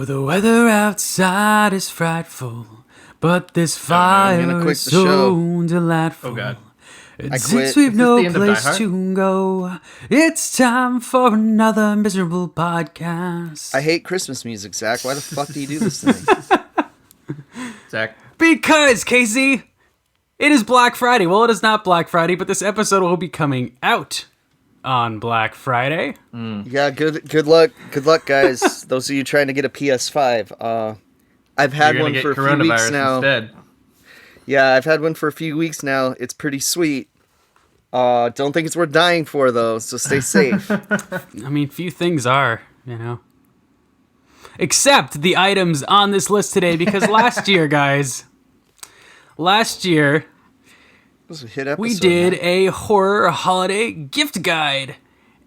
Oh, the weather outside is frightful, but this fire is so delightful. Oh, God. And since we've no place to go, it's time for another miserable podcast. I hate Christmas music, Zach. Why the fuck do you do this to me? Zach? Because, Casey, it is Black Friday. Well, it is not Black Friday, but this episode will be coming out on Black Friday. Yeah, good luck, guys. Those of you trying to get a PS5. I've had one for a few weeks now. Instead. Yeah, I've had one for a few weeks now. It's pretty sweet. Don't think it's worth dying for, though, so stay safe. I mean, few things are, you know. Except the items on this list today, because last year, guys, it was a hit episode, we did a horror holiday gift guide.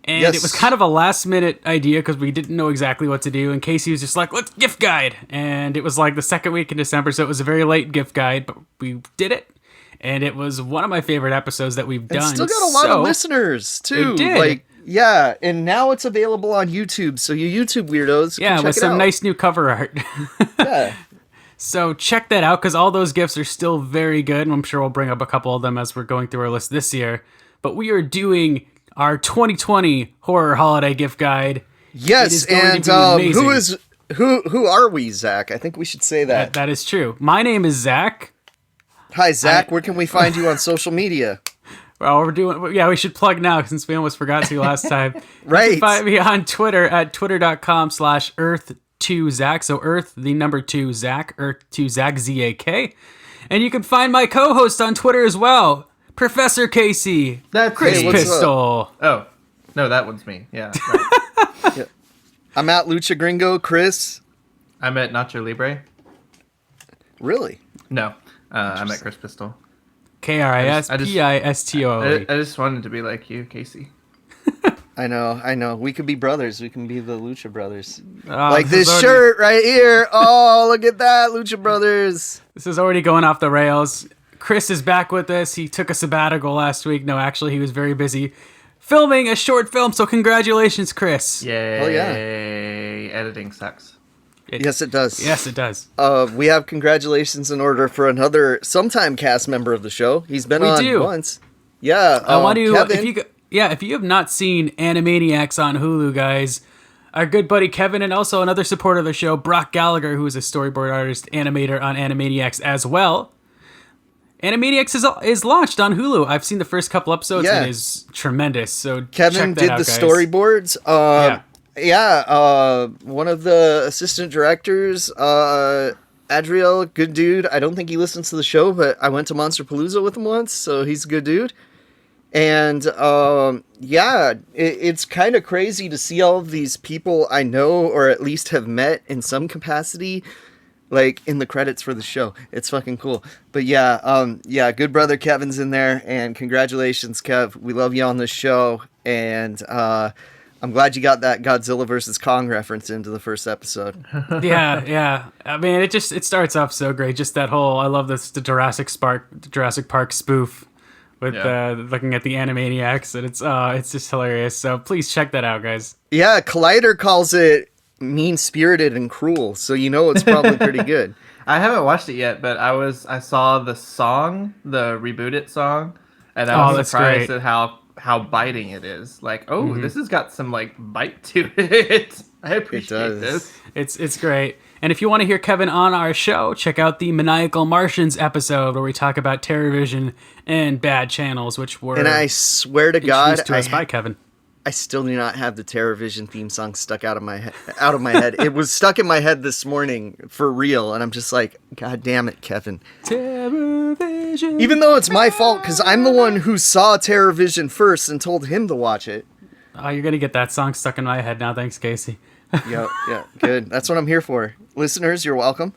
And It was kind of a last-minute idea because we didn't know exactly what to do. And Casey was just like, let's gift guide. And it was like the second week in December, so it was a very late gift guide. But we did it. And it was one of my favorite episodes that we've done. And still got a lot of listeners, too. It did. Yeah, and now it's available on YouTube. So you YouTube weirdos, yeah, with some nice new cover art. Yeah. So check that out because all those gifts are still very good. And I'm sure we'll bring up a couple of them as we're going through our list this year. But we are doing our 2020 horror holiday gift guide. Yes, and who are we, Zach? I think we should say that. That is true. My name is Zach. Hi, Zach. Where can we find you on social media? Well, we should plug now since we almost forgot to last time. Right. You can find me on Twitter at twitter.com/Earth2Zach. So Earth, the number 2 Zach, Earth2Zach, Z-A-K. And you can find my co-host on Twitter as well, Professor Casey. That's Kris Pistol. Oh, no, that one's me. Yeah. Right. Yeah. I'm at Lucha Gringo. Kris. I'm at Nacho Libre. Really? No, I'm at Kris Pistol. K-R-I-S-P-I-S-T-O-L-E. I just wanted to be like you, Casey. I know. We could be brothers. We can be the Lucha Brothers. Like this shirt right here. Oh, look at that, Lucha Brothers. This is already going off the rails. Kris is back with us. He took a sabbatical last week. No, actually, he was very busy filming a short film. So congratulations, Kris. Yay. Oh, yeah. Editing sucks. Yes, it does. Yes, it does. We have congratulations in order for another sometime cast member of the show. He's been on once. Yeah. I want to, Kevin. if you have not seen Animaniacs on Hulu, guys, our good buddy Kevin and also another supporter of the show, Brock Gallagher, who is a storyboard artist, animator on Animaniacs as well. Animaniacs is launched on Hulu. I've seen the first couple episodes and it is tremendous. So Kevin did the storyboards. One of the assistant directors, Adriel, good dude. I don't think he listens to the show, but I went to Monsterpalooza with him once, so he's a good dude. And it's kind of crazy to see all of these people I know or at least have met in some capacity, like in the credits for the show. It's fucking cool. But good brother Kevin's in there, and congratulations, Kev. We love you on this show, and I'm glad you got that Godzilla vs. Kong reference into the first episode. Yeah. I mean, it starts off so great. Just that whole, I love the Jurassic Park spoof with looking at the Animaniacs, and it's just hilarious. So please check that out, guys. Yeah, Collider calls it mean-spirited and cruel, so you know it's probably pretty good. I haven't watched it yet, but I saw the song, the Reboot It song, and I was surprised at how biting it is. Like, this has got some like bite to it. I appreciate this. It's great. And if you want to hear Kevin on our show, check out the Maniacal Martians episode where we talk about Terrorvision and bad channels, which were and I swear to God, to us by Kevin. I still do not have the Terrorvision theme song stuck out of my head. It was stuck in my head this morning for real, and I'm just like, God damn it, Kevin. Terrorvision. Even though it's my fault, because I'm the one who saw Terrorvision first and told him to watch it. Oh, you're gonna get that song stuck in my head now. Thanks, Casey. Yeah, good. That's what I'm here for. Listeners, you're welcome.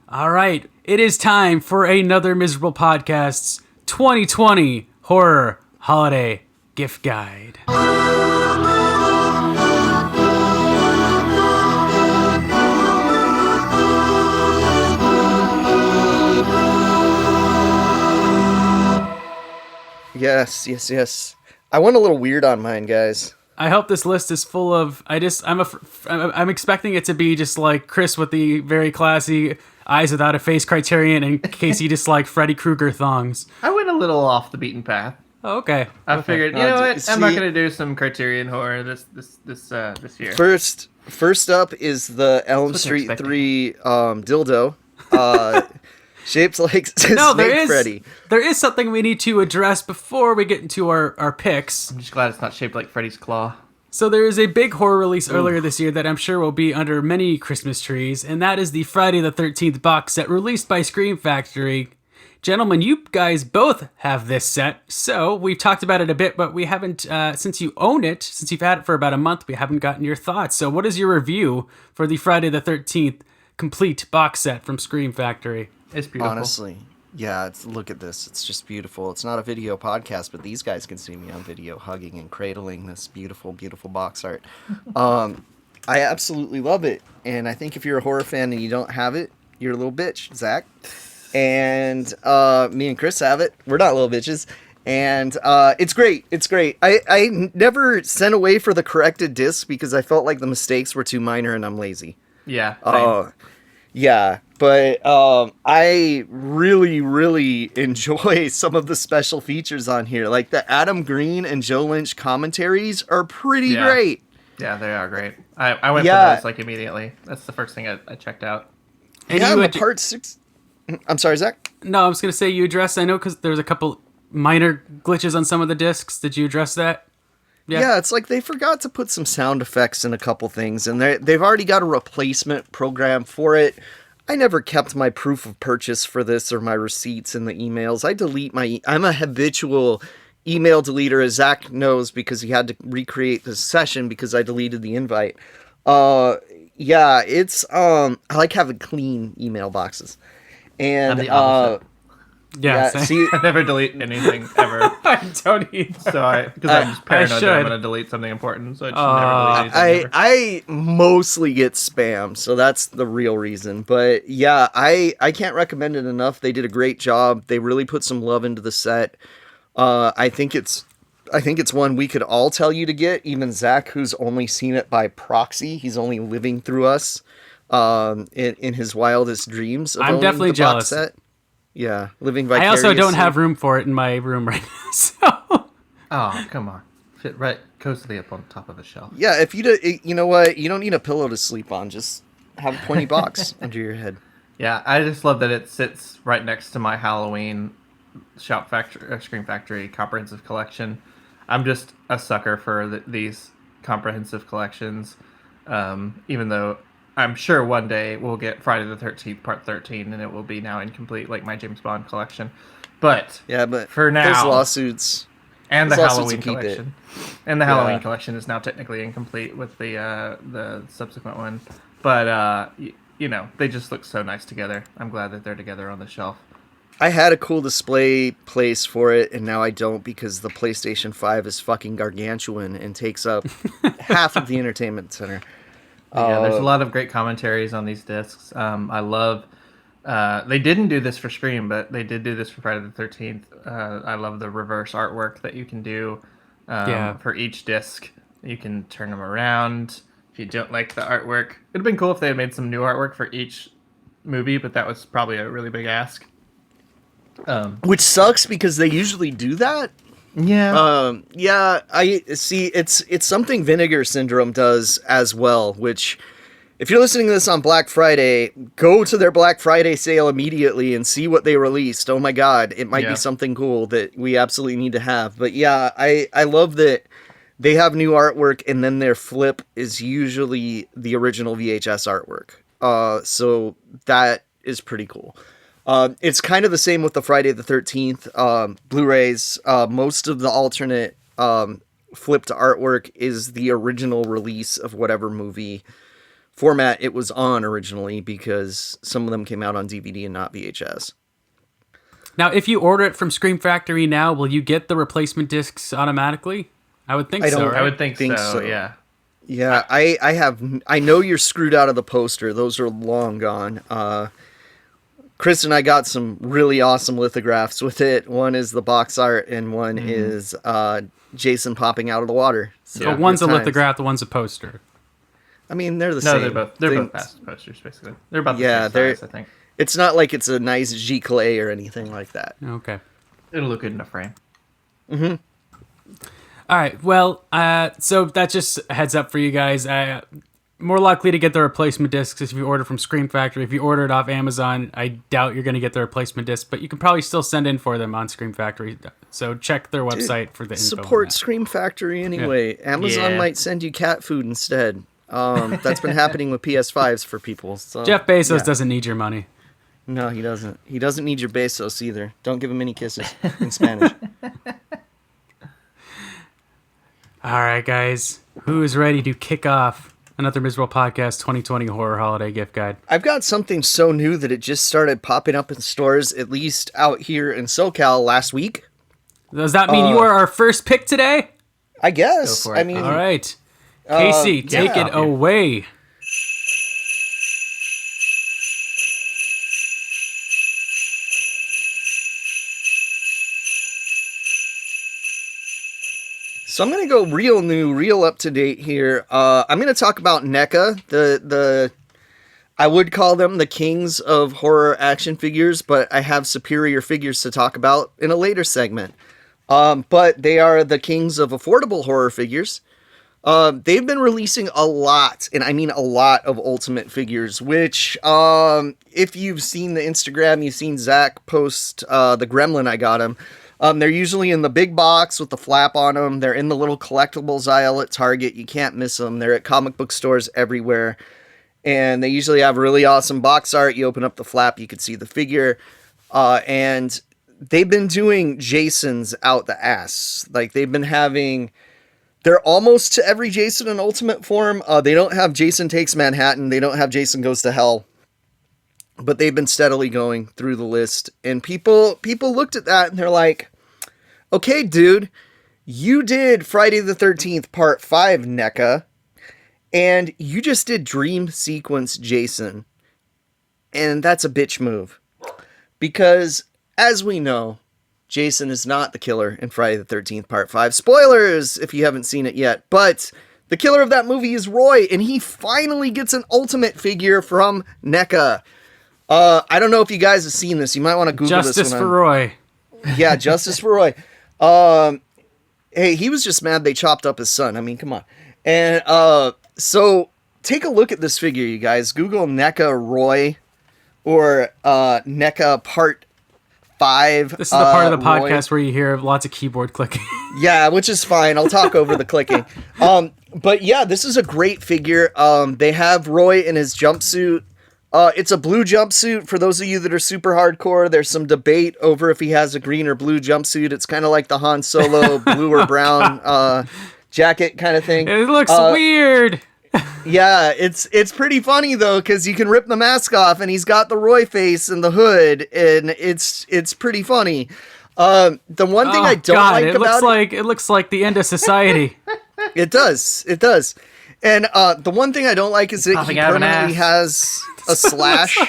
All right, it is time for another Miserable Podcast's 2020 Horror Holiday Gift Guide. Yes. I went a little weird on mine, guys. I hope this list is full of. I'm expecting it to be just like Kris with the very classy eyes without a face criterion, and Casey just like Freddy Krueger thongs. I went a little off the beaten path. Oh, okay. I figured, you know what? I'm not gonna do some Criterion horror this year. First up is the Elm Street 3 dildo. Shaped like Snake Freddy. There is something we need to address before we get into our picks. I'm just glad it's not shaped like Freddy's claw. So there is a big horror release earlier this year that I'm sure will be under many Christmas trees, and that is the Friday the 13th box set released by Scream Factory. Gentlemen, you guys both have this set, so we've talked about it a bit, but we haven't, since you own it, since you've had it for about a month, we haven't gotten your thoughts. So what is your review for the Friday the 13th complete box set from Scream Factory? It's beautiful. Honestly, yeah, look at this. It's just beautiful. It's not a video podcast, but these guys can see me on video hugging and cradling this beautiful, beautiful box art. I absolutely love it, and I think if you're a horror fan and you don't have it, you're a little bitch, Zach. And me and Kris have it. We're not little bitches. And it's great. It's great. I never sent away for the corrected disc because I felt like the mistakes were too minor and I'm lazy. Yeah. Yeah. But I really, really enjoy some of the special features on here. Like the Adam Green and Joe Lynch commentaries are pretty great. Yeah, they are great. I went for those like immediately. That's the first thing I checked out. And the part 6... I'm sorry, Zach? No, I was going to say you addressed, I know because there's a couple minor glitches on some of the discs. Did you address that? Yeah, it's like they forgot to put some sound effects in a couple things, and they've already got a replacement program for it. I never kept my proof of purchase for this or my receipts in the emails. I'm a habitual email deleter, as Zach knows, because he had to recreate this session because I deleted the invite. Yeah, it's, I like having clean email boxes. And, I'm the opposite. See, I never delete anything ever. I don't either. Because I'm just paranoid that I'm going to delete something important, so I just never delete anything. I mostly get spam, so that's the real reason. But yeah, I can't recommend it enough. They did a great job. They really put some love into the set. I think it's one we could all tell you to get. Even Zach, who's only seen it by proxy, he's only living through us. In his wildest dreams. I'm definitely jealous. Set. Yeah, living vicariously. I also don't have room for it in my room right now. So. Oh, come on. Fit right cozily up on top of a shelf. Yeah, if you know what? You don't need a pillow to sleep on. Just have a pointy box under your head. Yeah, I just love that it sits right next to my Halloween Scream Factory comprehensive collection. I'm just a sucker for these comprehensive collections, even though I'm sure one day we'll get Friday the 13th Part 13 and it will be now incomplete like my James Bond collection. But for now, there's lawsuits and the Halloween collection. And the Halloween collection is now technically incomplete with the subsequent one. But they just look so nice together. I'm glad that they're together on the shelf. I had a cool display place for it, and now I don't because the PlayStation 5 is fucking gargantuan and takes up half of the entertainment center. Yeah, there's a lot of great commentaries on these discs. I love... they didn't do this for Scream, but they did do this for Friday the 13th. I love the reverse artwork that you can do for each disc. You can turn them around if you don't like the artwork. It would have been cool if they had made some new artwork for each movie, but that was probably a really big ask. Which sucks because they usually do that. Yeah. I see. It's something Vinegar Syndrome does as well. Which, if you're listening to this on Black Friday, go to their Black Friday sale immediately and see what they released. Oh my God, it might be something cool that we absolutely need to have. But yeah, I love that they have new artwork and then their flip is usually the original VHS artwork. So that is pretty cool. It's kind of the same with the Friday the 13th Blu-rays. Most of the alternate flipped artwork is the original release of whatever movie format it was on originally, because some of them came out on DVD and not VHS. Now, if you order it from Scream Factory now, will you get the replacement discs automatically? I would think so. Right? I would think so. Yeah. Yeah, I know you're screwed out of the poster. Those are long gone. Kris and I got some really awesome lithographs with it. One is the box art, and one is Jason popping out of the water. So one's a lithograph, the one's a poster. I mean, they're the same. They're both posters, basically. They're about the same size, I think. It's not like it's a nice giclée or anything like that. Okay. It'll look good in a frame. Mm-hmm. All right. Well, so that just a heads up for you guys. More likely to get the replacement discs if you order from Scream Factory. If you order it off Amazon, I doubt you're going to get the replacement disc, but you can probably still send in for them on Scream Factory. So check their website for the info. Support Scream Factory anyway. Yeah. Amazon might send you cat food instead. That's been happening with PS5s for people. So, Jeff Bezos doesn't need your money. No, he doesn't. He doesn't need your Bezos either. Don't give him any kisses in Spanish. All right, guys. Who is ready to kick off another Miserable Podcast 2020 Horror Holiday Gift Guide? I've got something so new that it just started popping up in stores, at least out here in SoCal last week. Does that mean you are our first pick today? I guess. Go for it. I mean, all right. Casey, take it away. So I'm going to go real new, real up to date here. I'm going to talk about NECA, I would call them the kings of horror action figures, but I have superior figures to talk about in a later segment. But they are the kings of affordable horror figures. They've been releasing a lot, and I mean a lot of Ultimate figures, which, if you've seen the Instagram, you've seen Zach post the Gremlin I got him. They're usually in the big box with the flap on them. They're in the little collectibles aisle at Target. You can't miss them. They're at comic book stores everywhere. And they usually have really awesome box art. You open up the flap, you can see the figure. And they've been doing Jasons out the ass. Like, they've been having... They're almost to every Jason in Ultimate form. They don't have Jason Takes Manhattan. They don't have Jason Goes to Hell. But they've been steadily going through the list. And people looked at that and they're like, okay, dude, you did Friday the 13th Part 5 NECA. And you just did Dream Sequence Jason. And that's a bitch move. Because, as we know, Jason is not the killer in Friday the 13th Part 5. Spoilers if you haven't seen it yet. But the killer of that movie is Roy. And he finally gets an Ultimate figure from NECA. I don't know if you guys have seen this. You might want to Google this. Justice for Roy. Yeah, Justice for Roy. Hey, he was just mad they chopped up his son. I mean, come on. And so take a look at this figure, you guys. Google NECA Roy or NECA Part 5. This is the part of the podcast where you hear lots of keyboard clicking. Yeah, which is fine. I'll talk over the clicking. But yeah, this is a great figure. They have Roy in his jumpsuit. It's a blue jumpsuit. For those of you that are super hardcore, there's some debate over if he has a green or blue jumpsuit. It's kind of like the Han Solo blue or brown jacket kind of thing. It looks weird. Yeah, it's pretty funny though, because you can rip the mask off and he's got the Roy face and the hood, and it's pretty funny. The one thing I don't like about it looks like the end of society. It does. And the one thing I don't like is that he permanently has a slash.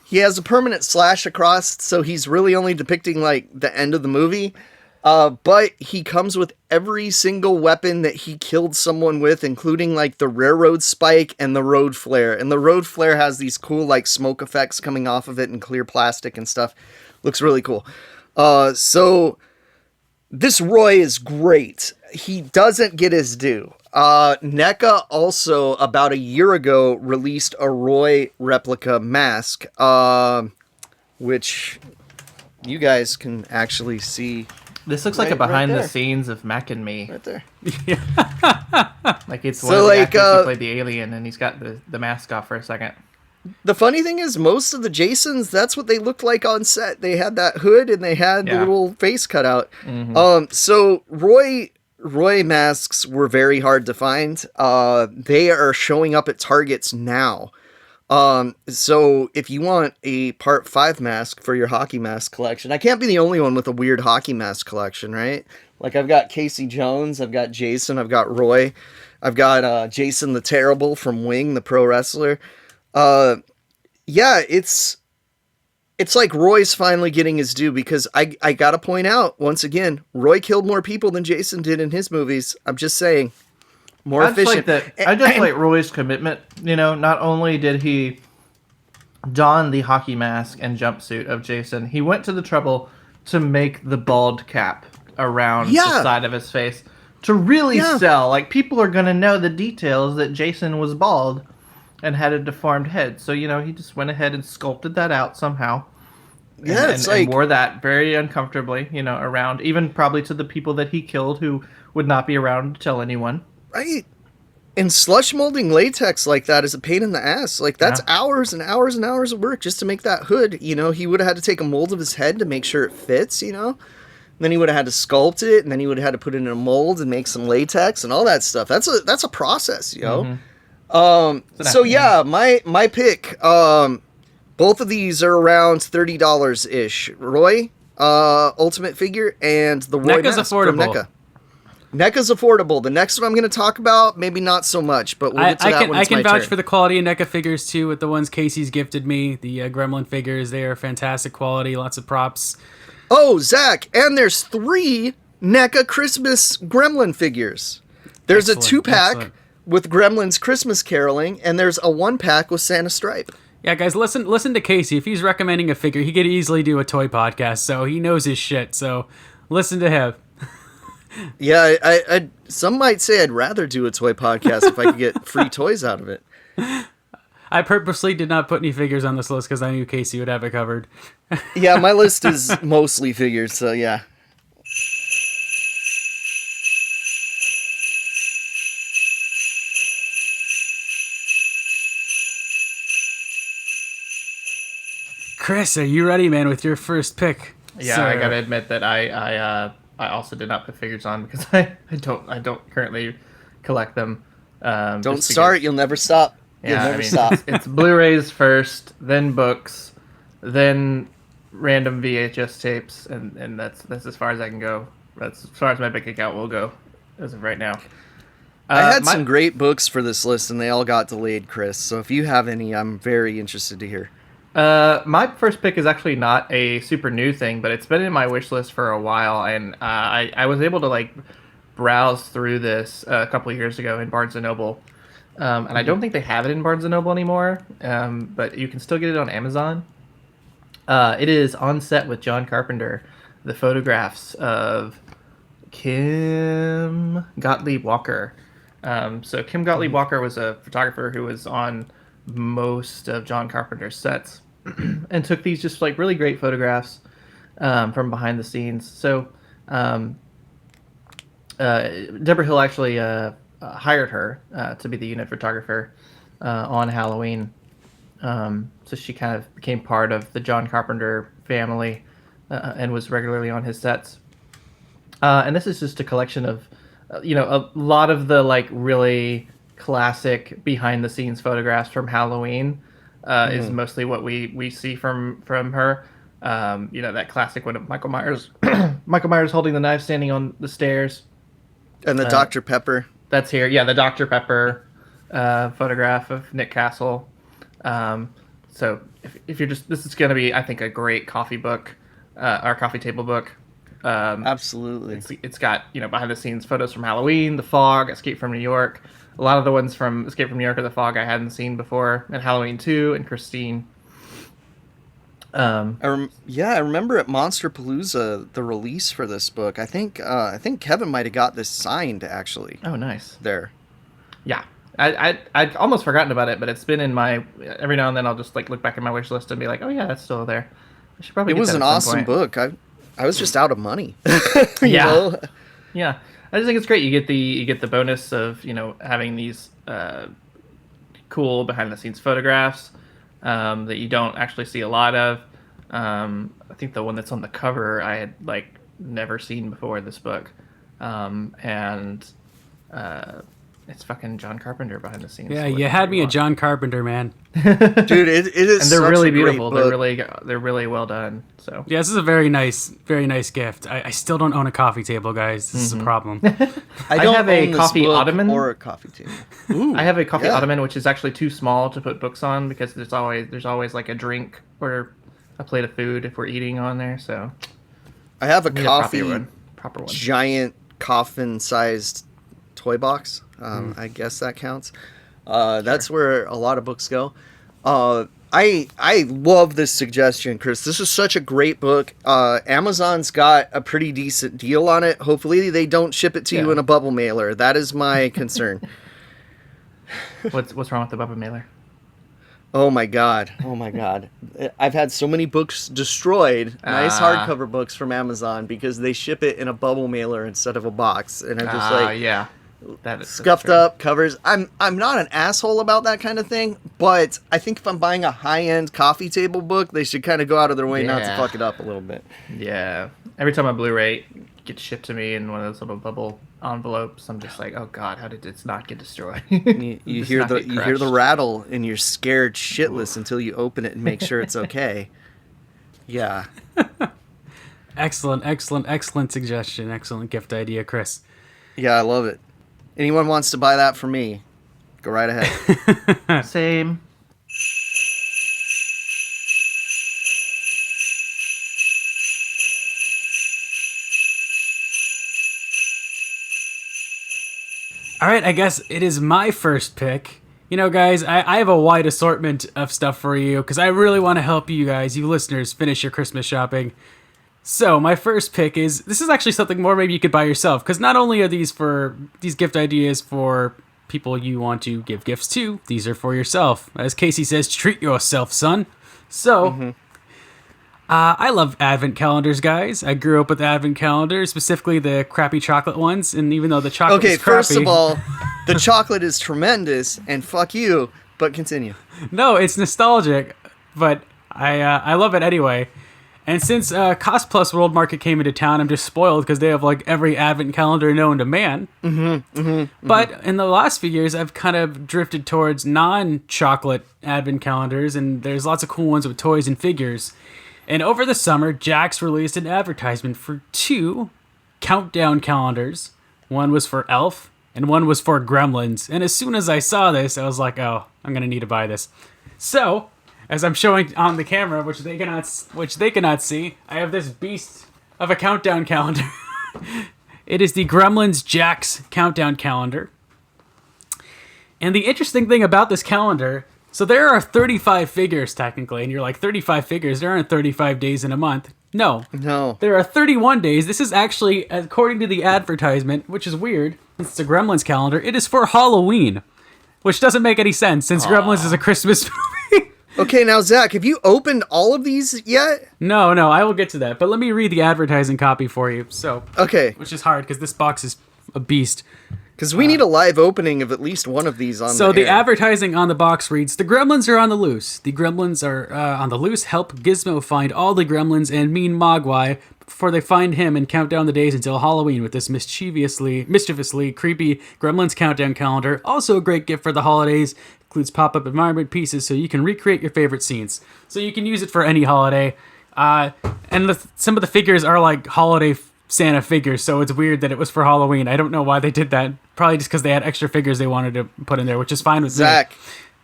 He has a permanent slash across, so he's really only depicting like the end of the movie. But he comes with every single weapon that he killed someone with, including like the railroad spike and the road flare. And the road flare has these cool like smoke effects coming off of it and clear plastic and stuff. Looks really cool. So this Roy is great. He doesn't get his due. NECA also, about a year ago, released a Roy replica mask, which you guys can actually see. This looks like a behind the scenes of Mac and Me. Right there. Like it's one of the actors who played the alien, and he's got the mask off for a second. The funny thing is, most of the Jasons, that's what they looked like on set. They had that hood and they had the little face cut out. Mm-hmm. So Roy masks were very hard to find. They are showing up at Targets now. So if you want a Part 5 mask for your hockey mask collection, I can't be the only one with a weird hockey mask collection, right? Like I've got Casey Jones, I've got Jason, I've got Roy, I've got Jason the Terrible from Wing, the pro wrestler. Yeah, it's it's like Roy's finally getting his due, because I gotta point out, once again, Roy killed more people than Jason did in his movies. I'm just saying. More efficient. I just like Roy's commitment. You know, not only did he don the hockey mask and jumpsuit of Jason, he went to the trouble to make the bald cap around the side of his face to really sell. Like, people are going to know the details that Jason was bald and had a deformed head. So, you know, he just went ahead and sculpted that out somehow. Yeah, and wore that very uncomfortably, you know, around, even probably to the people that he killed who would not be around to tell anyone. Right. And slush molding latex like that is a pain in the ass. Like, that's hours and hours and hours of work just to make that hood. You know, he would have had to take a mold of his head to make sure it fits, you know? And then he would have had to sculpt it, and then he would have had to put it in a mold and make some latex and all that stuff. That's a process, yo. Mm-hmm. So yeah, my pick, both of these are around $30-ish. Roy, Ultimate Figure, and the Roy NECA's mask affordable. from NECA. NECA's affordable. The next one I'm going to talk about, maybe not so much, but we'll get to that when I it's can my vouch turn. for the quality of NECA figures too, with the ones Casey's gifted me. The Gremlin figures, they are fantastic quality, lots of props. Oh, Zach, and there's 3 NECA Christmas Gremlin figures. There's Excellent, a 2-pack excellent. with Gremlins Christmas Caroling, and there's a 1-pack with Santa Stripe. Yeah, guys, listen to Casey. If he's recommending a figure, he could easily do a toy podcast, so he knows his shit. So listen to him. Yeah, I some might say I'd rather do a toy podcast if I could get free toys out of it. I purposely did not put any figures on this list because I knew Casey would have it covered. Yeah, my list is mostly figures, so yeah. Kris, are you ready, man, with your first pick? Yeah, sir? I gotta admit that I also did not put figures on because I don't currently collect them. Don't start, you'll never stop. You'll never stop. It's Blu-rays first, then books, then random VHS tapes, and that's as far as I can go. That's as far as my bank account will go as of right now. I had some great books for this list, and they all got delayed, Kris. So if you have any, I'm very interested to hear. My first pick is actually not a super new thing, but it's been in my wish list for a while, and I was able to like browse through this a couple of years ago in Barnes & Noble, and I don't think they have it in Barnes & Noble anymore, but you can still get it on Amazon. It is On Set with John Carpenter, the photographs of Kim Gottlieb-Walker. So Kim Gottlieb-Walker was a photographer who was on most of John Carpenter's sets and took these just like really great photographs from behind the scenes. So Deborah Hill actually hired her to be the unit photographer on Halloween. So she kind of became part of the John Carpenter family and was regularly on his sets. And this is just a collection of, a lot of the like really classic behind the scenes photographs from Halloween is mostly what we see from her. That classic one of Michael Myers holding the knife standing on the stairs. And the Dr. Pepper. That's here. Yeah, the Dr. Pepper photograph of Nick Castle. So if you're this is going to be, I think, a great coffee book, or coffee table book. Absolutely. It's got, behind the scenes photos from Halloween, The Fog, Escape from New York. A lot of the ones from Escape from New York or The Fog I hadn't seen before, and Halloween 2 and Christine. I remember at Monsterpalooza the release for this book. I think Kevin might have got this signed actually. Oh, nice. There. Yeah, I'd almost forgotten about it, but it's been in my. Every now and then I'll just like look back at my wish list and be like, oh yeah, that's still there. I should probably. It was an awesome book. I was just out of money. Yeah. Yeah. I just think it's great. You get the bonus of having these cool behind the scenes photographs that you don't actually see a lot of. I think the one that's on the cover I had like never seen before this book, and it's fucking John Carpenter behind the scenes. Yeah, you had me a John Carpenter, man. Dude, it is. And they're such really a great beautiful. book. They're really well done. So yeah, this is a very nice gift. I still don't own a coffee table, guys. This is a problem. I don't have own a coffee this book ottoman or a coffee table. Ooh, I have a coffee yeah. ottoman, which is actually too small to put books on because there's always like a drink or a plate of food if we're eating on there. So I have a proper one. giant coffin-sized toy box. I guess that counts. That's where a lot of books go. I love this suggestion, Kris. This is such a great book. Amazon's got a pretty decent deal on it. Hopefully they don't ship it to you in a bubble mailer. That is my concern. What's wrong with the bubble mailer? Oh my god. I've had so many books destroyed, nice hardcover books from Amazon, because they ship it in a bubble mailer instead of a box, and are just scuffed up covers. I'm not an asshole about that kind of thing, but I think if I'm buying a high-end coffee table book, they should kind of go out of their way not to fuck it up a little bit. Yeah. Every time a Blu-ray gets shipped to me in one of those little bubble envelopes, I'm just like, oh god, how did it not get destroyed? you hear the rattle, and you're scared shitless until you open it and make sure it's okay. Yeah. Excellent suggestion. Excellent gift idea, Kris. Yeah, I love it. Anyone wants to buy that for me, go right ahead. Same. All right, I guess it is my first pick. You know, guys, I have a wide assortment of stuff for you because I really want to help you guys, you listeners, finish your Christmas shopping. So my first pick this is actually something more maybe you could buy yourself, because not only are these gift ideas for people you want to give gifts to, these are for yourself. As Casey says, treat yourself, son. So, I love advent calendars, guys. I grew up with advent calendars, specifically the crappy chocolate ones, and even though the chocolate is crappy... First of all, the chocolate is tremendous, and fuck you, but continue. No, it's nostalgic, but I love it anyway. And since Cost Plus World Market came into town, I'm just spoiled because they have like every advent calendar known to man. But in the last few years, I've kind of drifted towards non-chocolate advent calendars, and there's lots of cool ones with toys and figures. And over the summer, Jakk's released an advertisement for 2 countdown calendars. One was for Elf, and one was for Gremlins. And as soon as I saw this, I was like, oh, I'm going to need to buy this. So... as I'm showing on the camera, which they cannot see, I have this beast of a countdown calendar. It is the Gremlins Jakk's countdown calendar. And the interesting thing about this calendar, so there are 35 figures technically, and you're like, 35 figures? There aren't 35 days in a month. No. There are 31 days. This is actually, according to the advertisement, which is weird, it's a Gremlins calendar, it is for Halloween, which doesn't make any sense since Gremlins is a Christmas movie. Okay, now, Zach, have you opened all of these yet? No, I will get to that. But let me read the advertising copy for you. So, okay. Which is hard, because this box is a beast. Because we need a live opening of at least one of these on So the advertising on the box reads, "The Gremlins are on the loose. The Gremlins are on the loose. Help Gizmo find all the Gremlins and mean Mogwai before they find him and count down the days until Halloween with this mischievously creepy Gremlins countdown calendar. Also a great gift for the holidays. Includes pop-up environment pieces so you can recreate your favorite scenes." So you can use it for any holiday. And some of the figures are like holiday Santa figures, so it's weird that it was for Halloween. I don't know why they did that. Probably just because they had extra figures they wanted to put in there, which is fine with Zach,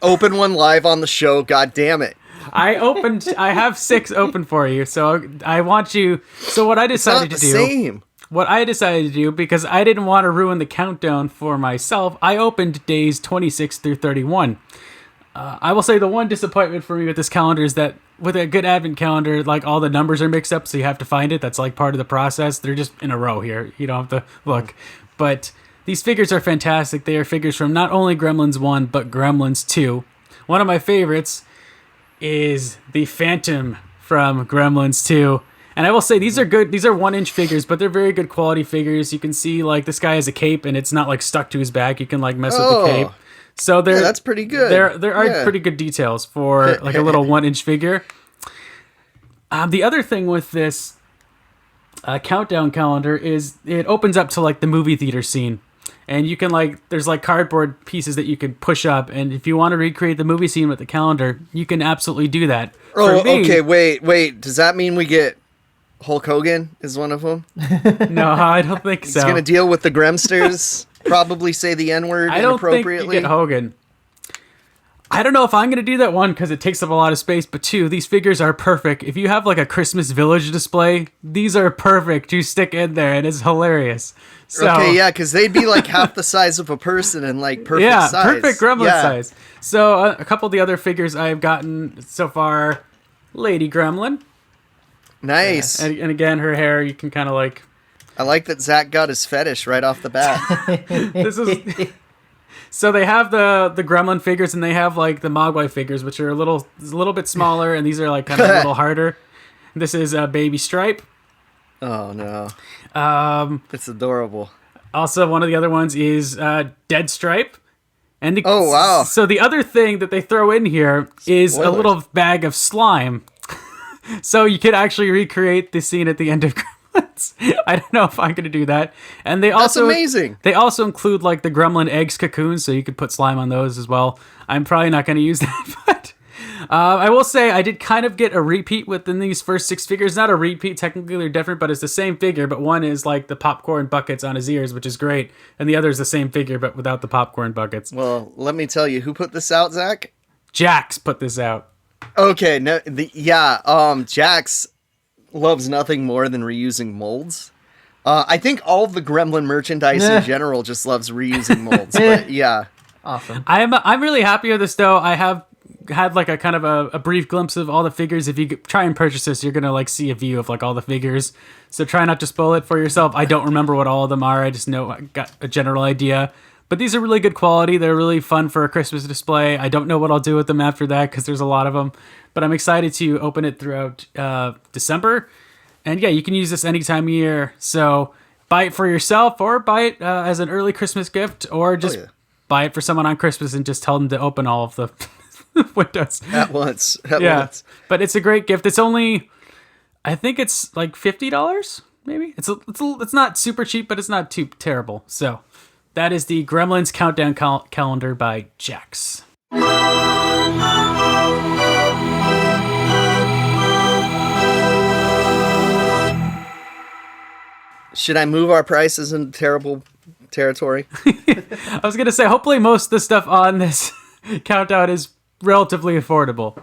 open one live on the show, god damn it. I have 6 open for you, so I want you... So what I decided to do... Same. What I decided to do, because I didn't want to ruin the countdown for myself, I opened days 26 through 31. I will say the one disappointment for me with this calendar is that with a good advent calendar, like all the numbers are mixed up, so you have to find it. That's like part of the process. They're just in a row here. You don't have to look. But these figures are fantastic. They are figures from not only Gremlins 1, but Gremlins 2. One of my favorites is the Phantom from Gremlins 2. And I will say, these are good. These are 1-inch figures, but they're very good quality figures. You can see, like, this guy has a cape, and it's not, like, stuck to his back. You can, like, mess with the cape. So that's pretty good. There are pretty good details for, like, a little 1-inch figure. The other thing with this countdown calendar is it opens up to, like, the movie theater scene. And you can, like, there's, like, cardboard pieces that you can push up. And if you want to recreate the movie scene with the calendar, you can absolutely do that. Okay, wait. Does that mean we get... Hulk Hogan is one of them? No, I don't think so. He's going to deal with the Gremsters, probably say the N-word inappropriately. I don't think you get Hogan. I don't know if I'm going to do that, one, because it takes up a lot of space, but two, these figures are perfect. If you have like a Christmas Village display, these are perfect to stick in there, and it's hilarious. So, okay, yeah, because they'd be like half the size of a person and like perfect size. Yeah, perfect gremlin size. So a couple of the other figures I've gotten so far, Lady Gremlin. Nice. And again, her hair, you can kind of like... I like that Zach got his fetish right off the bat. This is... So they have the Gremlin figures, and they have like the Mogwai figures, which are a little bit smaller, and these are like kind of a little harder. This is Baby Stripe. Oh no. It's adorable. Also, one of the other ones is Dead Stripe. And oh wow. So the other thing that they throw in here is a little bag of slime. So you could actually recreate the scene at the end of Gremlins. I don't know if I'm going to do that. And that's amazing. They also include like the Gremlin eggs cocoons, so you could put slime on those as well. I'm probably not going to use that, but I will say I did kind of get a repeat within these first 6 figures. Not a repeat, technically they're different, but it's the same figure, but one is like the popcorn buckets on his ears, which is great, and the other is the same figure, but without the popcorn buckets. Well, let me tell you, who put this out, Zach? Jax put this out. Okay, Jax loves nothing more than reusing molds. I think all of the Gremlin merchandise in general just loves reusing molds, but yeah. Awesome. I'm really happy with this, though. I have had like a kind of a brief glimpse of all the figures. If you try and purchase this, you're gonna like see a view of like all the figures, so try not to spoil it for yourself. I don't remember what all of them are. I just know I got a general idea, but these are really good quality. They're really fun for a Christmas display. I don't know what I'll do with them after that because there's a lot of them, but I'm excited to open it throughout December. And yeah, you can use this any time of year, so buy it for yourself or buy it as an early Christmas gift, or just buy it for someone on Christmas and just tell them to open all of the windows at once. Once. But it's a great gift. It's only, I think it's like $50, maybe. It's not super cheap, but it's not too terrible. So that is the Gremlins Countdown Calendar by Jax. Should I move our prices into terrible territory? I was going to say, hopefully most of the stuff on this countdown is relatively affordable.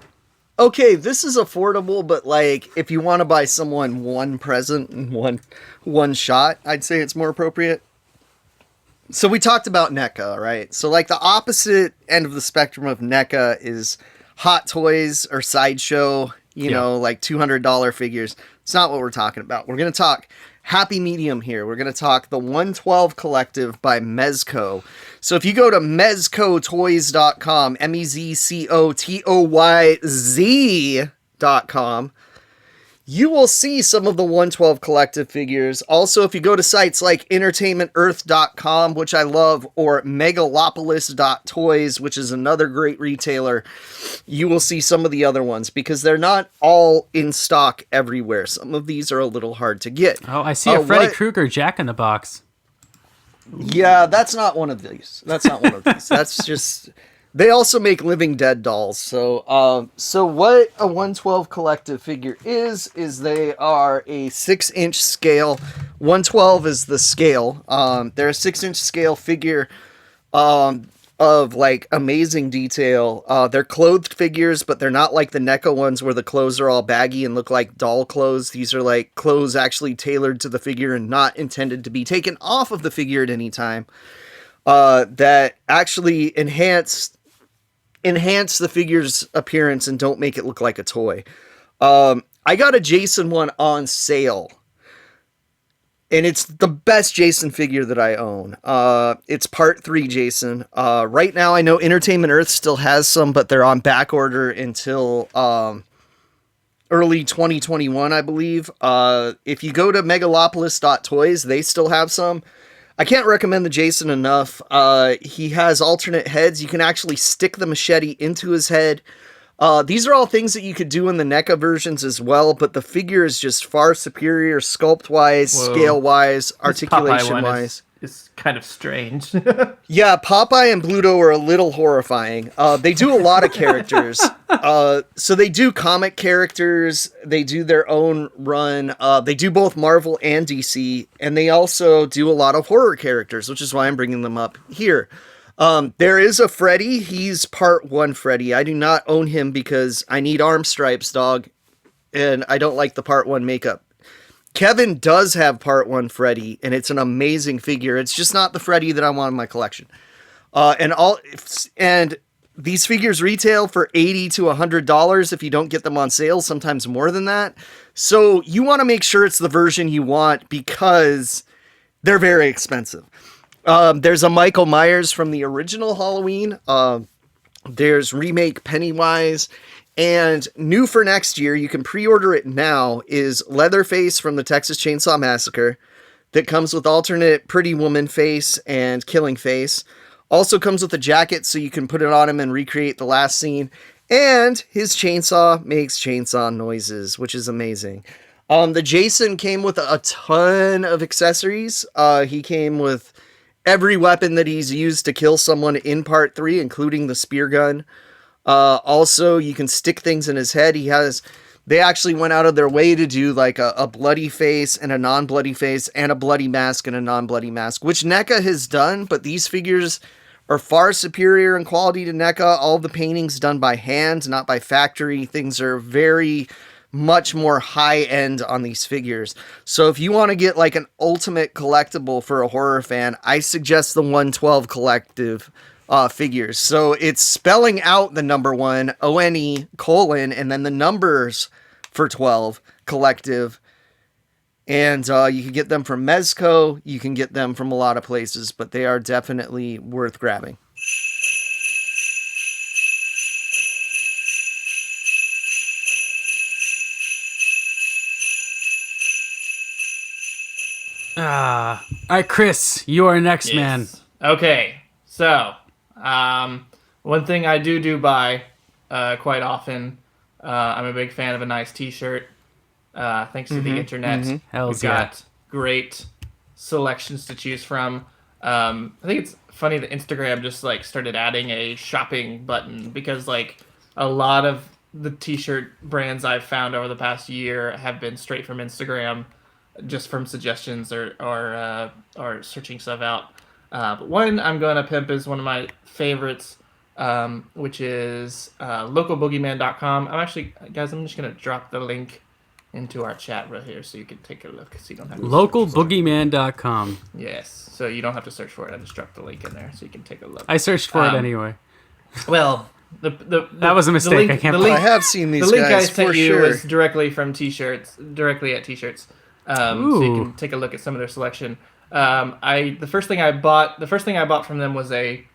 Okay, this is affordable, but like if you want to buy someone one present and one shot, I'd say it's more appropriate. So we talked about NECA, right? So like the opposite end of the spectrum of NECA is Hot Toys or Sideshow, you know, like $200 figures. It's not what we're talking about. We're going to talk happy medium here. We're going to talk the 112 Collective by Mezco. So if you go to mezcotoyz.com, mezcotoyz.com, you will see some of the 112 Collective figures. Also, if you go to sites like entertainmentearth.com, which I love, or megalopolis.toys, which is another great retailer, you will see some of the other ones because they're not all in stock everywhere. Some of these are a little hard to get. Oh, I see a Freddy Krueger Jack in the Box. Yeah, that's not one of these. That's just... They also make Living Dead dolls. So what a 112 Collective figure is they are a 6-inch scale. 112 is the scale. They're a 6-inch scale figure of like amazing detail. They're clothed figures, but they're not like the NECA ones where the clothes are all baggy and look like doll clothes. These are like clothes actually tailored to the figure and not intended to be taken off of the figure at any time. That actually enhance the figure's appearance and don't make it look like a toy. I got a Jason one on sale, and it's the best Jason figure that I own. It's part 3 Jason. Right now, I know Entertainment Earth still has some, but they're on back order until early 2021, I believe. If you go to megalopolis.toys, they still have some. I can't recommend the Jason enough. He has alternate heads. You can actually stick the machete into his head. These are all things that you could do in the NECA versions as well, but the figure is just far superior sculpt-wise, scale-wise, articulation-wise. It's kind of strange. Yeah, Popeye and Bluto are a little horrifying. They do a lot of characters. So they do comic characters. They do their own run. They do both Marvel and DC. And they also do a lot of horror characters, which is why I'm bringing them up here. There is a Freddy. He's part 1 Freddy. I do not own him because I need arm stripes, dog, and I don't like the part 1 makeup. Kevin does have part 1 Freddy, and it's an amazing figure. It's just not the Freddy that I want in my collection. And these figures retail for $80 to $100 if you don't get them on sale, sometimes more than that. So you want to make sure it's the version you want because they're very expensive. There's a Michael Myers from the original Halloween. There's remake Pennywise. And new for next year, you can pre-order it now, is Leatherface from the Texas Chainsaw Massacre that comes with alternate Pretty Woman face and Killing face. Also comes with a jacket so you can put it on him and recreate the last scene. And his chainsaw makes chainsaw noises, which is amazing. The Jason came with a ton of accessories. He came with every weapon that he's used to kill someone in part 3, including the spear gun. Also, you can stick things in his head. They actually went out of their way to do like a bloody face and a non-bloody face and a bloody mask and a non-bloody mask, which NECA has done, but these figures are far superior in quality to NECA. All the paintings done by hand, not by factory. Things are very much more high end on these figures. So if you want to get like an ultimate collectible for a horror fan, I suggest the 112 collective figures. So it's spelling out the number 1, ONE, colon, and then the numbers for 12 collective. And you can get them from Mezco. You can get them from a lot of places, but they are definitely worth grabbing. All right, Kris, you are next, Yes. man. Okay, so one thing I do buy quite often, I'm a big fan of a nice t-shirt. Thanks to the internet, we've got great selections to choose from. I think it's funny that Instagram just like started adding a shopping button because like a lot of the t-shirt brands I've found over the past year have been straight from Instagram, just from suggestions or searching stuff out. But one I'm going to pimp is one of my favorites, which is localboogeyman.com. I'm just going to drop the link into our chat right here so you can take a look so you don't have to localboogeyman.com. Yes, so you don't have to search for it. I just dropped the link in there so you can take a look. I searched for it anyway. Well, that was a mistake. I can't. I have seen these. The link guys I sent for you sure. was directly from T-shirts, directly at T-shirts, so you can take a look at some of their selection. The first thing I bought from them was a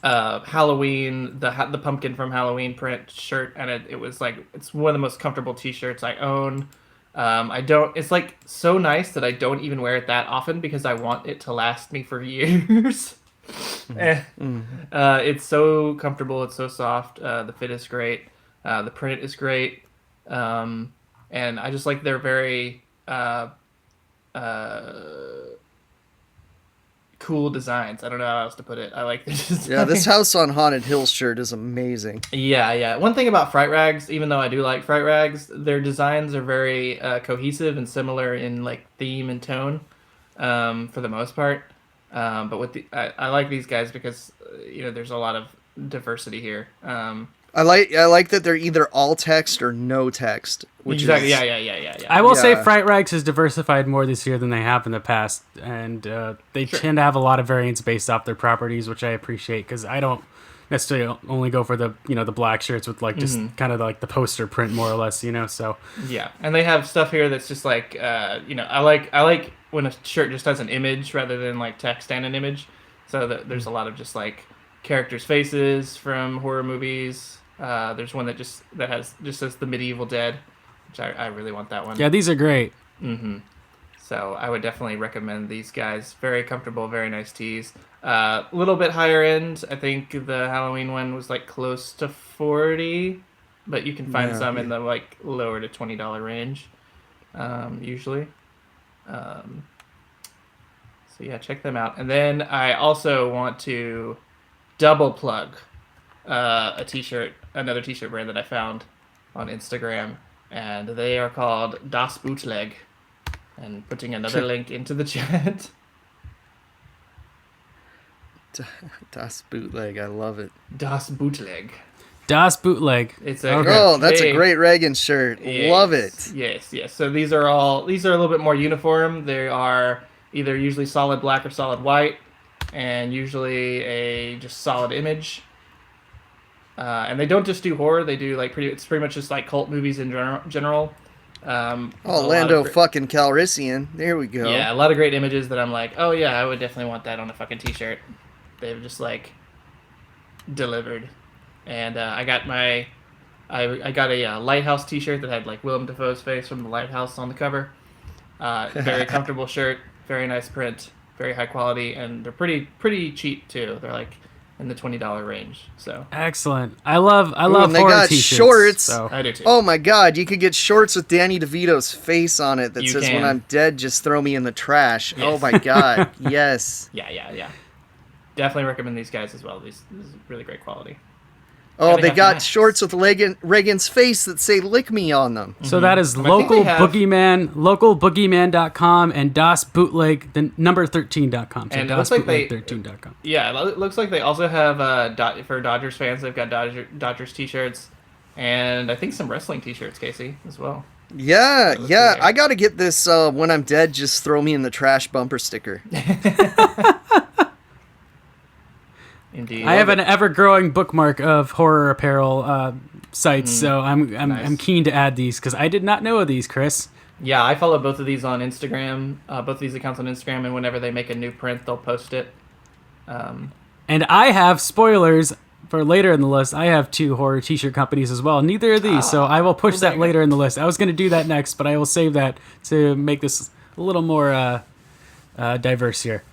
Halloween, the pumpkin from Halloween print shirt, and it was like it's one of the most comfortable T-shirts I own. It's like so nice that I don't even wear it that often because I want it to last me for years. It's so comfortable, it's so soft, the fit is great, the print is great, and I just like they're very cool designs. I don't know how else to put it. I like the design. Yeah, this House on Haunted Hill shirt is amazing. Yeah. One thing about Fright Rags, even though I do like Fright Rags, their designs are very cohesive and similar in like theme and tone, for the most part. But I like these guys because there's a lot of diversity here. I like that they're either all text or no text. Exactly. Yeah. I will say Fright Rags has diversified more this year than they have in the past, and they tend to have a lot of variants based off their properties, which I appreciate because I don't necessarily only go for the the black shirts with like just kind of like the poster print more or less, so yeah. And they have stuff here that's just like I like when a shirt just has an image rather than like text and an image, so there's a lot of just like characters' faces from horror movies. There's one that just says the Medieval Dead, which I really want that one. Yeah, these are great. So I would definitely recommend these guys. Very comfortable, very nice tees. A little bit higher end. I think the Halloween one was like close to $40, but you can find some in the like lower to $20 range, usually. So yeah, check them out. And then I also want to double plug another t-shirt brand that I found on Instagram, and they are called Das Bootleg, and putting another link into the chat. Das Bootleg, I love it. Das Bootleg. Das Bootleg. It's that's a great Reagan shirt. Yes, love it. Yes. So these are a little bit more uniform. They are either usually solid black or solid white, and usually a just solid image. And they don't just do horror. They do it's pretty much just like cult movies in general. Lando fucking Calrissian. There we go. Yeah, a lot of great images that I'm like, oh yeah, I would definitely want that on a fucking t-shirt. They've just delivered. And I got a Lighthouse t-shirt that had Willem Dafoe's face from The Lighthouse on the cover. Very comfortable shirt, very nice print, very high quality, and they're pretty cheap too. They're in the $20 range. So excellent. I love horror they got t-shirts. Shorts. So. I do too. Oh my god, you could get shorts with Danny DeVito's face on it that says, can. "When I'm dead, just throw me in the trash." Yes. Oh my god, yes. Yeah. Definitely recommend these guys as well. This is really great quality. Oh, And they have got masks. shorts with Reagan's face that say "Lick me" on them. So that is I think they have- localboogeyman.com and Das Bootleg, the number 13.com. So And it looks like they- 13.com. Yeah, it looks like they also have for Dodgers fans. They've got Dodgers t-shirts, and I think some wrestling t-shirts, Casey, as well. Yeah. Let's see here. I gotta get this "When I'm dead, just throw me in the trash" bumper sticker. Indeed. I have an ever-growing bookmark of horror apparel sites, so I'm Nice. keen to add these because I did not know of these, Chris. Yeah, I follow both of these on Instagram. Both of these accounts on Instagram, and whenever they make a new print, they'll post it. And I have spoilers for later in the list. I have 2 horror t-shirt companies as well. Neither of these, so I will push well, there that you later in the list. I was going to do that next, but I will save that to make this a little more diverse here.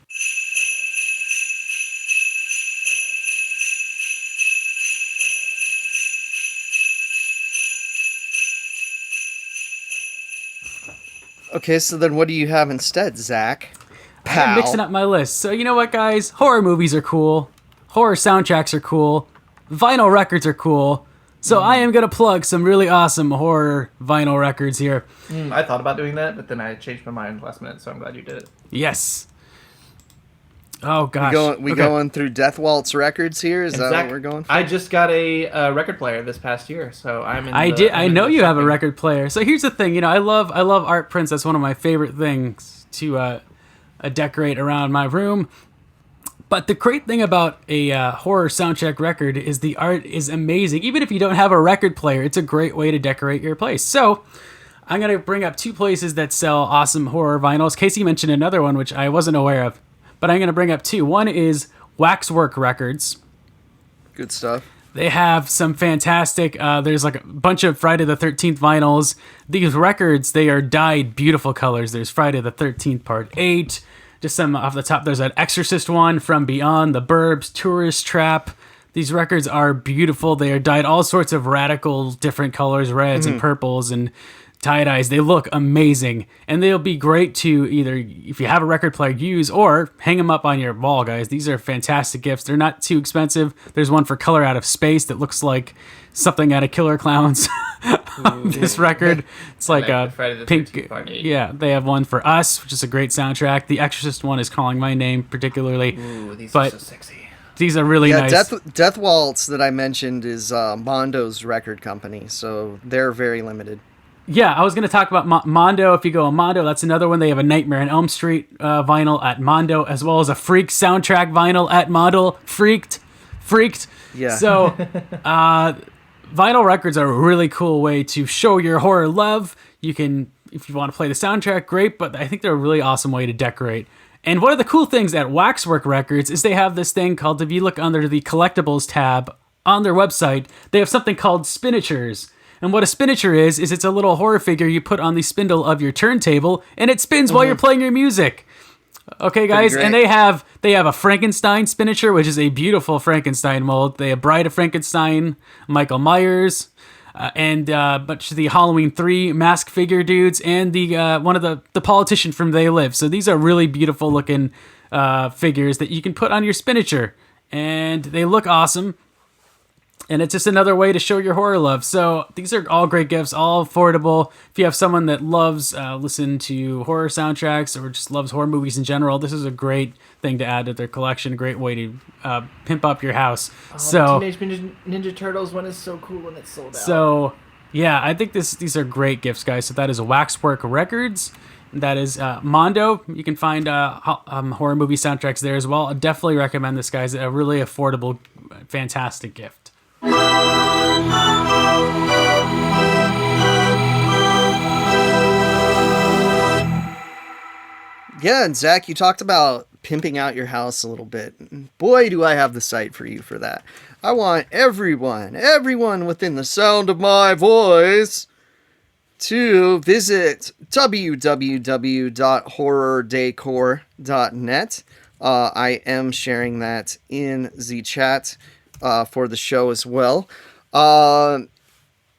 Okay, so then what do you have instead, Zach? I'm mixing up my list. So you know what, guys? Horror movies are cool. Horror soundtracks are cool. Vinyl records are cool. So I am going to plug some really awesome horror vinyl records here. I thought about doing that, but then I changed my mind last minute, so I'm glad you did it. Yes. Oh, gosh. We going through Death Waltz records here? Is that Zach, what we're going for? I just got a record player this past year, so I'm in. I know you have a record player. So here's the thing, I love art prints. That's one of my favorite things to decorate around my room. But the great thing about a horror soundtrack record is the art is amazing. Even if you don't have a record player, it's a great way to decorate your place. So I'm going to bring up 2 places that sell awesome horror vinyls. Casey mentioned another one, which I wasn't aware of. But I'm going to bring up 2. One is Waxwork Records. Good stuff. They have some fantastic, there's a bunch of Friday the 13th vinyls. These records, they are dyed beautiful colors. There's Friday the 13th Part 8. Just some off the top, there's an Exorcist one, From Beyond, The Burbs, Tourist Trap. These records are beautiful. They are dyed all sorts of radical different colors, reds and purples and tie-dyes. They look amazing, and they'll be great to either, if you have a record player, use or hang them up on your wall, guys. These are fantastic gifts. They're not too expensive. There's one for Color Out of Space that looks like something out of Killer Clowns. This record, it's like a Friday the pink. 13th Part 8. Yeah, they have one for Us, which is a great soundtrack. The Exorcist one is Calling My Name particularly. Ooh, these But are so sexy. these are really Yeah, nice. Death Waltz that I mentioned is Mondo's record company, so they're very limited. Yeah, I was going to talk about Mondo. If you go on Mondo, that's another one. They have a Nightmare on Elm Street vinyl at Mondo, as well as a Freak soundtrack vinyl at Mondo. Freaked. Yeah. So, vinyl records are a really cool way to show your horror love. You can, if you want to play the soundtrack, great, but I think they're a really awesome way to decorate. And one of the cool things at Waxwork Records is they have this thing called, if you look under the collectibles tab on their website, they have something called spinatures. And what a spinature is it's a little horror figure you put on the spindle of your turntable, and it spins while you're playing your music. Okay, guys, and they have a Frankenstein spinature, which is a beautiful Frankenstein mold. They have Bride of Frankenstein, Michael Myers, and bunch of the Halloween 3 mask figure dudes, and the one of the politician from They Live. So these are really beautiful looking figures that you can put on your spinature, and they look awesome. And it's just another way to show your horror love. So these are all great gifts, all affordable. If you have someone that loves listen to horror soundtracks or just loves horror movies in general, this is a great thing to add to their collection. A great way to pimp up your house. The Teenage Mutant Ninja Turtles one is so cool when it's sold out. So yeah, I think these are great gifts, guys. So that is Waxwork Records. That is Mondo. You can find horror movie soundtracks there as well. I definitely recommend this, guys. A really affordable, fantastic gift. Yeah, and Zach, you talked about pimping out your house a little bit. Boy, do I have the site for you for that. I want everyone within the sound of my voice to visit www.horrordecor.net. I am sharing that in the chat for the show as well.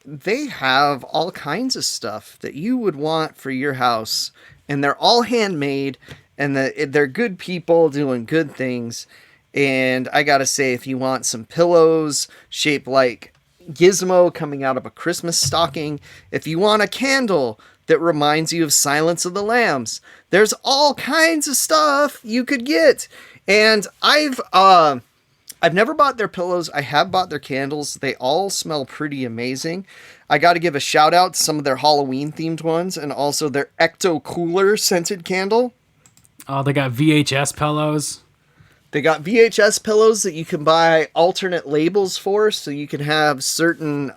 They have all kinds of stuff that you would want for your house, and they're all handmade, and they're good people doing good things. And I gotta say, if you want some pillows shaped like Gizmo coming out of a Christmas stocking, if you want a candle that reminds you of Silence of the Lambs, there's all kinds of stuff you could get. And I've never bought their pillows. I have bought their candles. They all smell pretty amazing. I got to give a shout out to some of their Halloween themed ones and also their Ecto Cooler scented candle. Oh, they got VHS pillows. They got VHS pillows that you can buy alternate labels for, so you can have certain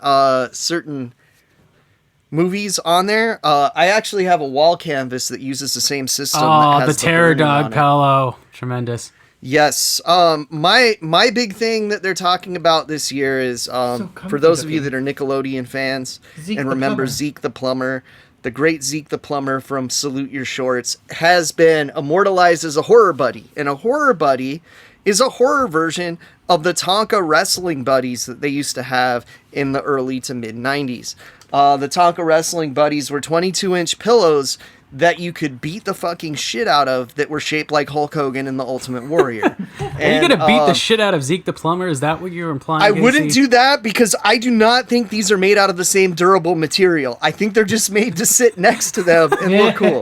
movies on there. I actually have a wall canvas that uses the same system. Oh, the Terror Dog pillow. Tremendous. Yes. My big thing that they're talking about this year is for those of you that are Nickelodeon fans and remember Zeke the Plumber, the great Zeke the Plumber from Salute Your Shorts has been immortalized as a horror buddy. And a horror buddy is a horror version of the Tonka wrestling buddies that they used to have in the early to mid 90s. The Tonka wrestling buddies were 22-inch pillows that you could beat the fucking shit out of that were shaped like Hulk Hogan and the Ultimate Warrior. Are you going to beat the shit out of Zeke the Plumber? Is that what you're implying? I wouldn't do that because I do not think these are made out of the same durable material. I think they're just made to sit next to them and look cool.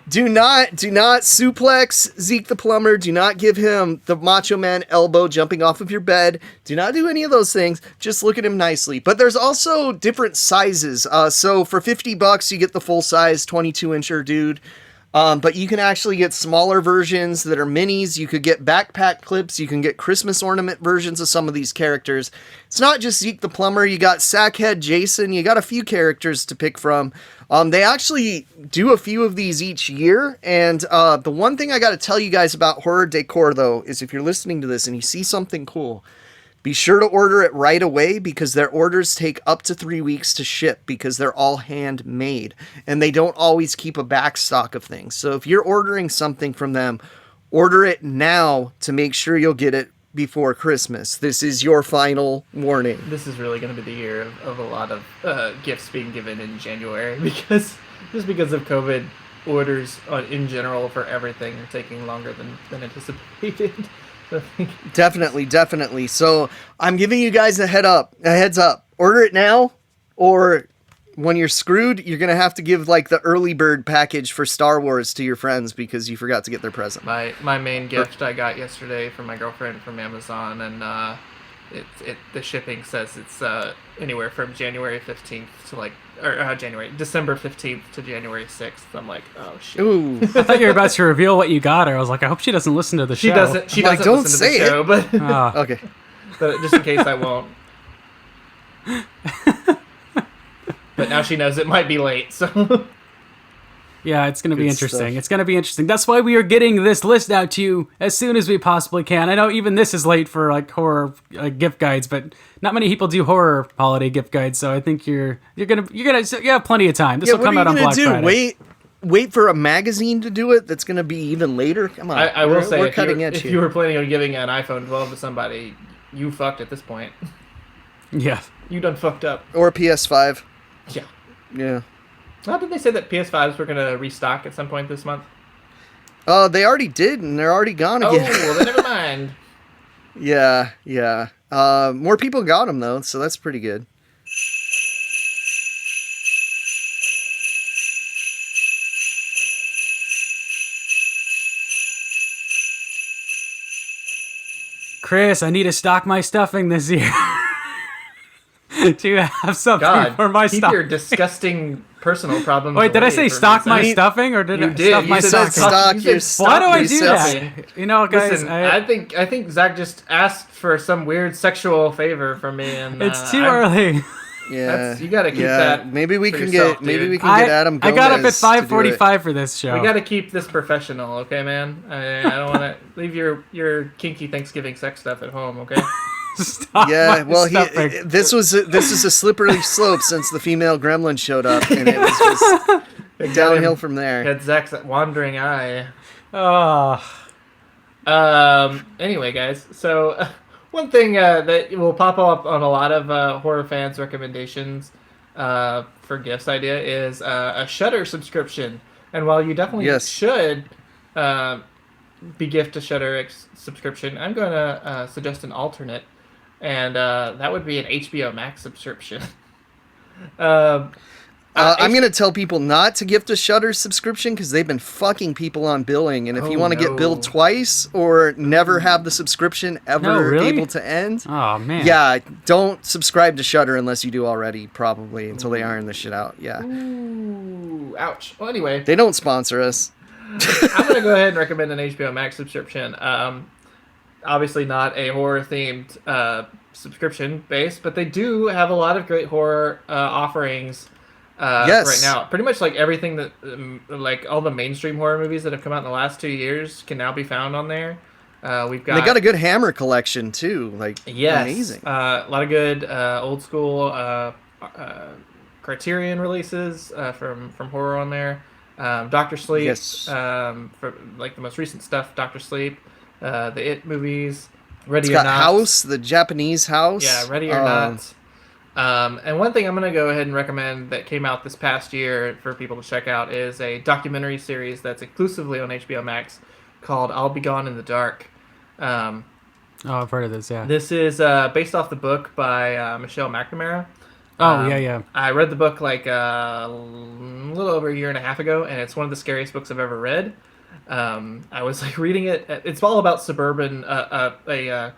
Do not suplex Zeke the Plumber. Do not give him the Macho Man elbow jumping off of your bed. Do not do any of those things. Just look at him nicely. But there's also different sizes. So for $50, you get the full size 22-incher dude. But you can actually get smaller versions that are minis. You could get backpack clips. You can get Christmas ornament versions of some of these characters. It's not just Zeke the Plumber. You got Sackhead Jason. You got a few characters to pick from. They actually do a few of these each year. And the one thing I got to tell you guys about Horror Decor, though, is if you're listening to this and you see something cool, be sure to order it right away because their orders take up to 3 weeks to ship because they're all handmade and they don't always keep a back stock of things. So if you're ordering something from them, order it now to make sure you'll get it before Christmas. This is your final warning. This is really going to be the year of a lot of gifts being given in January because of COVID. Orders in general for everything are taking longer than anticipated. Definitely. So I'm giving you guys a heads up. Order it now, or when you're screwed, you're gonna have to give like the early bird package for Star Wars to your friends because you forgot to get their present. My main gift I got yesterday from my girlfriend from Amazon, and the shipping says it's anywhere from January 15th to December 15th to January 6th. I'm like, oh shit. Ooh. I thought you were about to reveal what you got her. I was like, I hope she doesn't listen to the show. She doesn't don't listen say to the show, but okay. But just in case I won't. But now she knows it might be late, so. Yeah, it's going to be interesting. Stuff. It's going to be interesting. That's why we are getting this list out to you as soon as we possibly can. I know even this is late for like horror gift guides, but not many people do horror holiday gift guides, so I think you have plenty of time. This will come out on Black Friday. Wait for a magazine to do it. That's going to be even later. Come on. I will say, we're cutting edge if here. you were planning on giving an iPhone 12 to somebody, you fucked at this point. Yeah, You done fucked up. Or PS5. Yeah. How did they say that PS5s were going to restock at some point this month? They already did, and they're already gone again. Oh, well, then never mind. Yeah, yeah. More people got them though, so that's pretty good. Kris, I need to stock my stuffing this year. Do you have something for my keep stuffing? your disgusting personal problems. Wait, did I say stock my stuffing or did I stuff my stocking? Stock your Why do I do stuffing. that? You know, guys, Listen, I think Zach just asked for some weird sexual favor from me, and it's too early. Yeah, you gotta keep that. Maybe we for can yourself, get dude. Adam Gomez. I got up at to do it. 5:45 for this show. We gotta keep this professional, okay, man? I don't want to leave your kinky Thanksgiving sex stuff at home, okay? Stop Yeah, my well, stuffing. this is a slippery slope since the female gremlin showed up, and it was just downhill from there. Had Zach's wandering eye. Oh. Anyway, guys, so one thing that will pop up on a lot of horror fans' recommendations for gifts idea is a Shudder subscription. And while you definitely should be gift a Shudder subscription, I'm going to suggest an alternate, and that would be an HBO Max subscription. I'm going to tell people not to gift a Shudder subscription because they've been fucking people on billing. And if you want to get billed twice or never have the subscription ever able to end, oh man, yeah, don't subscribe to Shudder unless you do already, probably, until they iron this shit out. Yeah. Ooh, ouch. Well, anyway. They don't sponsor us. I'm going to go ahead and recommend an HBO Max subscription. Obviously not a horror-themed subscription base, but they do have a lot of great horror offerings right now. Pretty much like everything that, like all the mainstream horror movies that have come out in the last 2 years can now be found on there. They got a good Hammer collection too. Amazing. A lot of good old school Criterion releases from horror on there. Doctor Sleep, for like the most recent stuff. Doctor Sleep, the It movies. Ready or Not. House, the Japanese House. Yeah, Ready or Not. And one thing I'm going to go ahead and recommend that came out this past year for people to check out is a documentary series that's exclusively on HBO Max called I'll Be Gone in the Dark. I've heard of this, yeah. This is based off the book by Michelle McNamara. Yeah. I read the book like a little over a year and a half ago, and it's one of the scariest books I've ever read. I was like reading it. It's all about suburban, a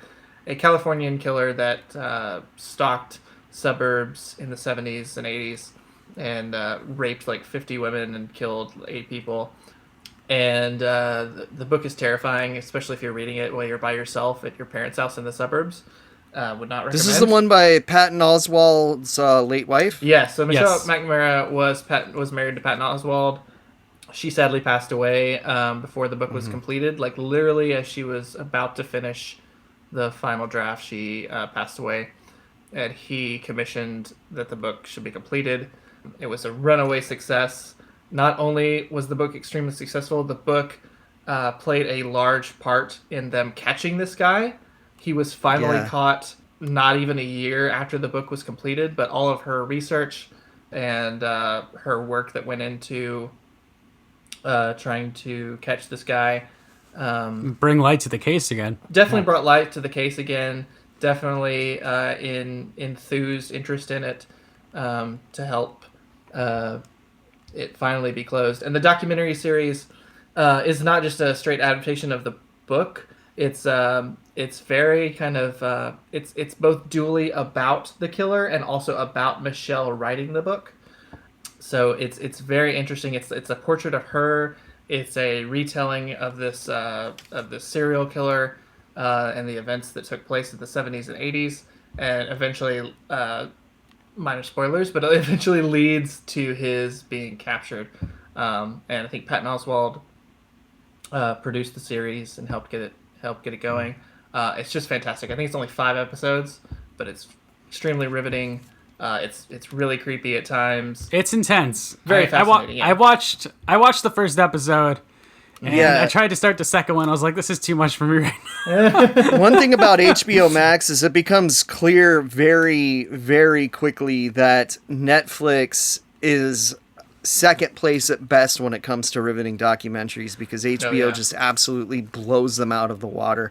Californian killer that stalked suburbs in the 70s and 80s and raped like 50 women and killed 8 people. And the book is terrifying, especially if you're reading it while you're by yourself at your parents' house in the suburbs. Would not recommend. This is the one by Patton Oswalt's late wife? Yeah, so Michelle McNamara was married to Patton Oswalt. She sadly passed away before the book was completed. Like literally as she was about to finish the final draft, she passed away. And he commissioned that the book should be completed. It was a runaway success. Not only was the book extremely successful, the book played a large part in them catching this guy. He was finally caught not even a year after the book was completed, but all of her research and her work that went into trying to catch this guy. Bring light to the case again. Definitely brought light to the case again. Definitely enthused interest in it to help it finally be closed. And the documentary series is not just a straight adaptation of the book. It's very kind of it's both dually about the killer and also about Michelle writing the book. So it's very interesting. It's a portrait of her. It's a retelling of this serial killer and the events that took place in the 70s and 80s, and eventually minor spoilers, but it eventually leads to his being captured. And I think Patton Oswalt produced the series and helped get it going. It's just fantastic. I think it's only 5 episodes, but it's extremely riveting. It's really creepy at times. It's intense. Very fascinating. I watched the first episode, and I tried to start the second one. I was like, this is too much for me right now. One thing about HBO Max is it becomes clear very, very quickly that Netflix is second place at best when it comes to riveting documentaries because HBO just absolutely blows them out of the water.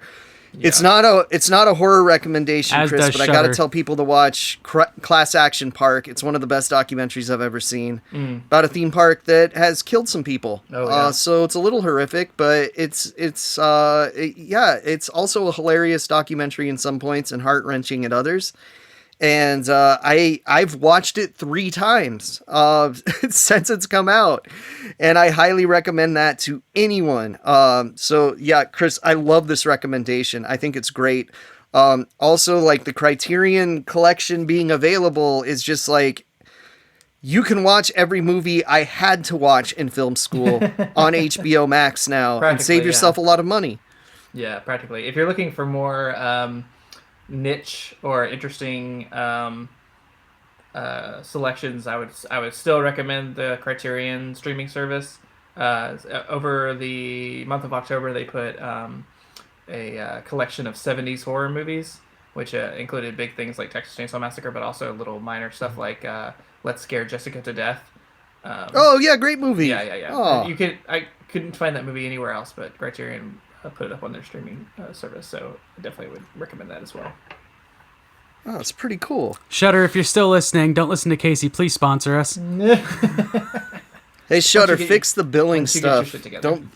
It's not a horror recommendation, As Kris, does but I got to Shudder. tell people to watch Class Action Park. It's one of the best documentaries I've ever seen about a theme park that has killed some people. Oh, yeah. So it's a little horrific, but it's also a hilarious documentary in some points and heart-wrenching at others. And I've watched it 3 times since it's come out, and I highly recommend that to anyone. So yeah, Kris, I love this recommendation. I think it's great. Also, like the Criterion collection being available is just like, you can watch every movie I had to watch in film school on HBO Max now and save yourself a lot of money. Yeah, practically. If you're looking for more niche or interesting selections, I would still recommend the Criterion streaming service. Over the month of October, they put a collection of 70s horror movies, which included big things like Texas Chainsaw Massacre, but also little minor stuff like Let's Scare Jessica to Death. Oh yeah, great movie. Yeah. Oh. I couldn't find that movie anywhere else, but Criterion put it up on their streaming service, so I definitely would recommend that as well. Oh, it's pretty cool. Shudder, if you're still listening, don't listen to Casey. Please sponsor us. Hey, Shudder, fix the billing once you get your stuff. shit together. Don't.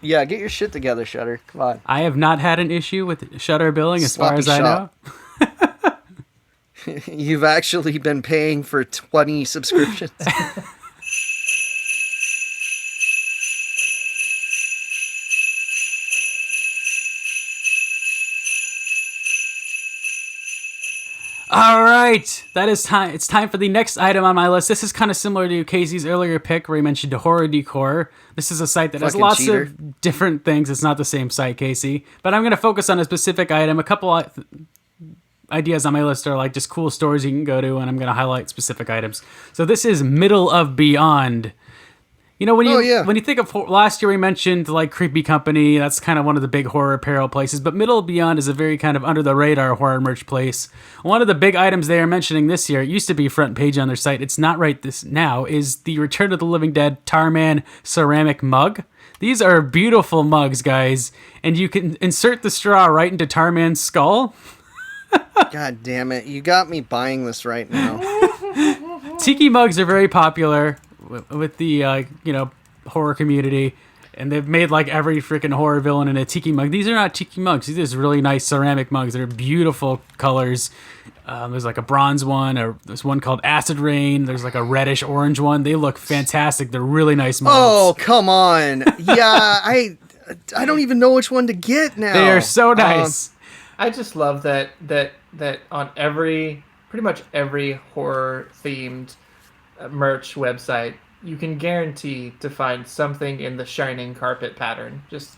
Yeah, get your shit together, Shudder. Come on. I have not had an issue with Shudder billing as far as I know. You've actually been paying for 20 subscriptions. All right, that is time. It's time for the next item on my list. This is kind of similar to Casey's earlier pick where he mentioned horror decor. This is a site that has Fucking lots cheater. of different things. It's not the same site, Casey. But I'm going to focus on a specific item. A couple ideas on my list are like just cool stores you can go to, and I'm going to highlight specific items. So this is Middle of Beyond. You know, when you think of last year, we mentioned like Creepy Company. That's kind of one of the big horror apparel places. But Middle of Beyond is a very kind of under the radar horror merch place. One of the big items they are mentioning this year, it used to be front page on their site. It's not right this now. Is the Return of the Living Dead Tarman ceramic mug. These are beautiful mugs, guys, and you can insert the straw right into Tarman's skull. God damn it! You got me buying this right now. Tiki mugs are very popular with the horror community, and they've made like every freaking horror villain in a tiki mug. These are not tiki mugs. These are really nice ceramic mugs. They're beautiful colors. There's like a bronze one, there's one called Acid Rain. There's like a reddish orange one. They look fantastic. They're really nice mugs. Oh, come on. Yeah, I don't even know which one to get now. They are so nice. I just love that on pretty much every horror themed merch website, you can guarantee to find something in the shining carpet pattern, just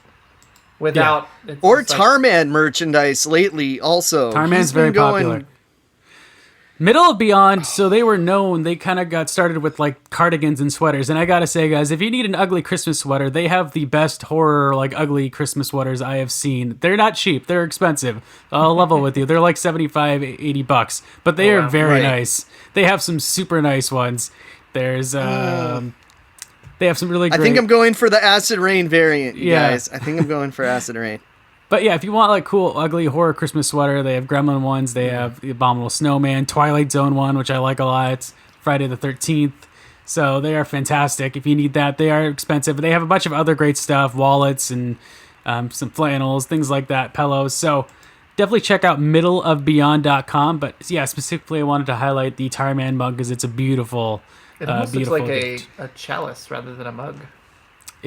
without or Tarman merchandise lately also. Tarman's very popular. Middle of Beyond, so they were known, they kind of got started with like cardigans and sweaters, and I gotta say, guys, if you need an ugly Christmas sweater, they have the best horror like ugly Christmas sweaters I have seen. They're not cheap, they're expensive. I'll level with you, they're like $75-$80, but they are very nice. They have some super nice ones. There's they have some really great... I think I'm going for the Acid Rain variant, you guys. I think I'm going for Acid Rain. But yeah, if you want like cool, ugly horror Christmas sweater, they have Gremlin ones. They have the Abominable Snowman, Twilight Zone one, which I like a lot. It's Friday the 13th. So they are fantastic. If you need that, they are expensive. But they have a bunch of other great stuff, wallets and some flannels, things like that, pillows. So definitely check out middleofbeyond.com. But yeah, specifically I wanted to highlight the Tarman mug because it's a beautiful, it almost looks like gift. a chalice rather than a mug.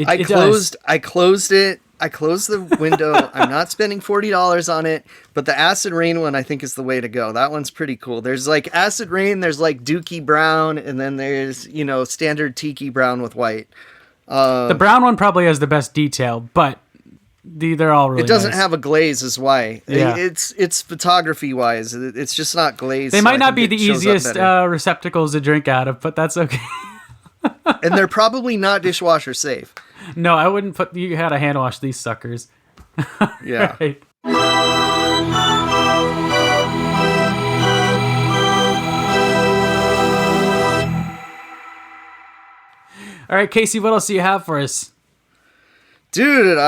I closed it. I closed the window. I'm not spending $40 on it, but the Acid Rain one I think is the way to go. That one's pretty cool. There's like Acid Rain, there's like Dookie Brown, and then there's, standard Tiki Brown with white. The brown one probably has the best detail, but they're all really It doesn't nice. have a glaze is why. Yeah. It's photography wise. It's just not glazed. They so might I not think be it the shows up easiest better. receptacles to drink out of, but that's okay. And they're probably not dishwasher safe. No, I wouldn't put... You had to hand wash these suckers. Yeah. Right. All right, Casey, what else do you have for us? Dude,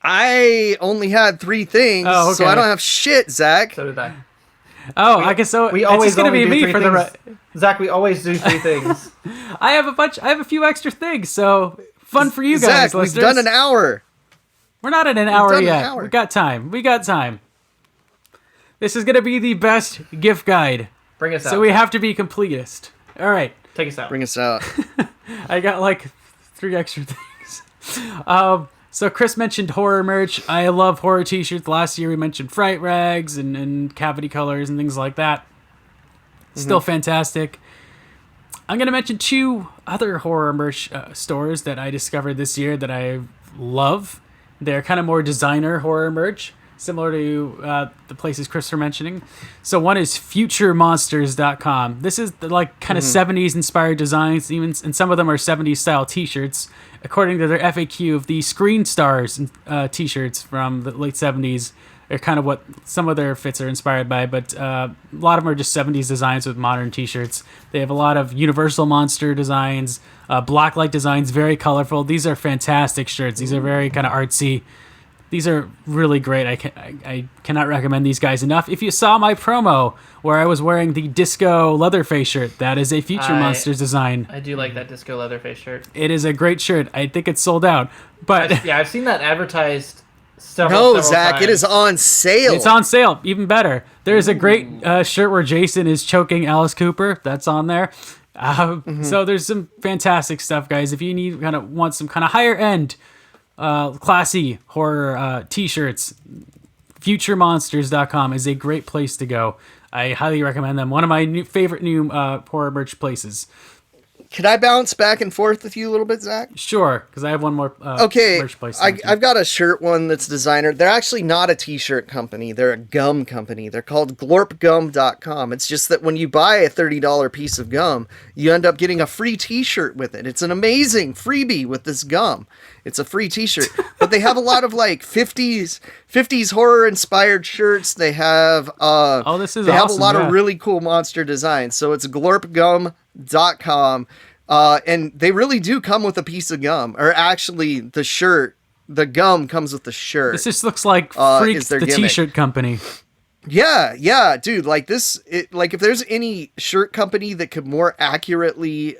I only had 3 things, so I don't have shit, Zach. So did I. Oh, I guess so. We it's always just gonna be do me 3 for things. the. Zach, we always do 3 things. I have a few extra things, so fun for you guys. Zach, we've done an hour. We're not at an hour yet. We got time. This is gonna be the best gift guide. Bring us out. So we have to be completist. All right. Take us out. Bring us out. I got like 3 extra things. So Kris mentioned horror merch. I love horror t-shirts. Last year we mentioned fright rags and cavity colors and things like that. Still fantastic. I'm going to mention 2 other horror merch stores that I discovered this year that I love. They're kind of more designer horror merch, similar to the places Kris were mentioning. So one is futuremonsters.com. This is the, like kind of 70s inspired designs, even, and some of them are 70s style t-shirts. According to their FAQ of the Screen Stars t-shirts from the late 70s, are kind of what some of their fits are inspired by, but a lot of them are just 70s designs with modern t-shirts. They have a lot of Universal Monster designs, blacklight designs, very colorful. These are fantastic shirts. These are very kind of artsy. These are really great. I cannot recommend these guys enough. If you saw my promo where I was wearing the Disco Leatherface shirt, that is a Future Monsters design. I do like that Disco Leatherface shirt. It is a great shirt. I think it's sold out. But I've seen that advertised several Zach, times. it is on sale. It's on sale. Even better. There's a great shirt where Jason is choking Alice Cooper. That's on there. So there's some fantastic stuff, guys. If you want some kind of higher end classy horror t-shirts, futuremonsters.com is a great place to go. I highly recommend them. One of my favorite new horror merch places. Can I bounce back and forth with you a little bit, Zach? Sure, because I have one more merch place. I've got a shirt one that's designer. They're actually not a t-shirt company. They're a gum company. They're called glorpgum.com. It's just that when you buy a $30 piece of gum, you end up getting a free t-shirt with it. It's an amazing freebie with this gum. It's a free t-shirt. But they have a lot of like 50s horror inspired shirts. They have this is awesome. They have a lot of really cool monster designs. So it's glorpgum.com. And they really do come with a piece of gum, or actually the gum comes with the shirt. This just looks like Freak, the gimmick. t-shirt company. Yeah, dude, like this, if there's any shirt company that could more accurately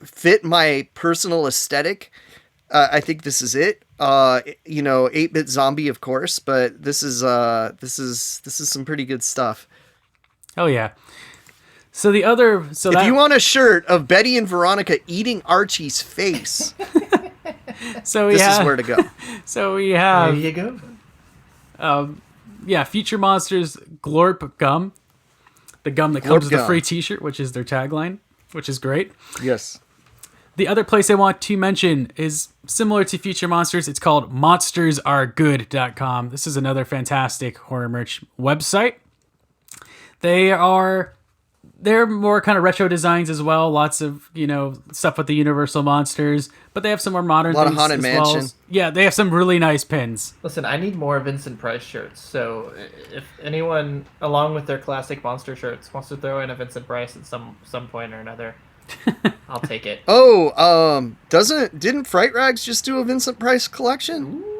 fit my personal aesthetic, I think this is it. 8-bit zombie, of course, but this is some pretty good stuff. Oh yeah. So if you want a shirt of Betty and Veronica eating Archie's face, this is where to go. So we have. There you go. Future Monsters GLORP gum, the gum that comes with a free T-shirt, which is their tagline, which is great. Yes. The other place I want to mention is similar to Future Monsters. It's called monstersaregood.com. This is another fantastic horror merch website. They're more kind of retro designs as well. Lots of, stuff with the Universal Monsters, but they have some more modern things. A lot of Haunted Mansion. Well. Yeah, they have some really nice pins. Listen, I need more Vincent Price shirts. So if anyone, along with their classic monster shirts, wants to throw in a Vincent Price at some point or another, I'll take it. Oh, didn't Fright Rags just do a Vincent Price collection? Ooh.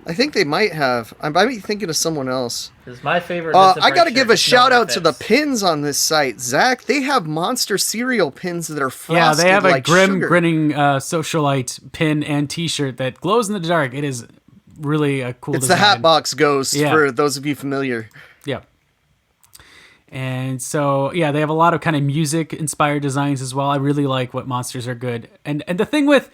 I think they might have. I might be thinking of someone else. This is my favorite. I got to give a shout out to the pins on this site, Zach. They have monster cereal pins that are frosted. Yeah, they have a like grinning socialite pin and T-shirt that glows in the dark. It is really a cool. It's design. the Hatbox Ghost for those of you familiar. Yeah. And so, they have a lot of kind of music-inspired designs as well. I really like what monsters are good. And the thing with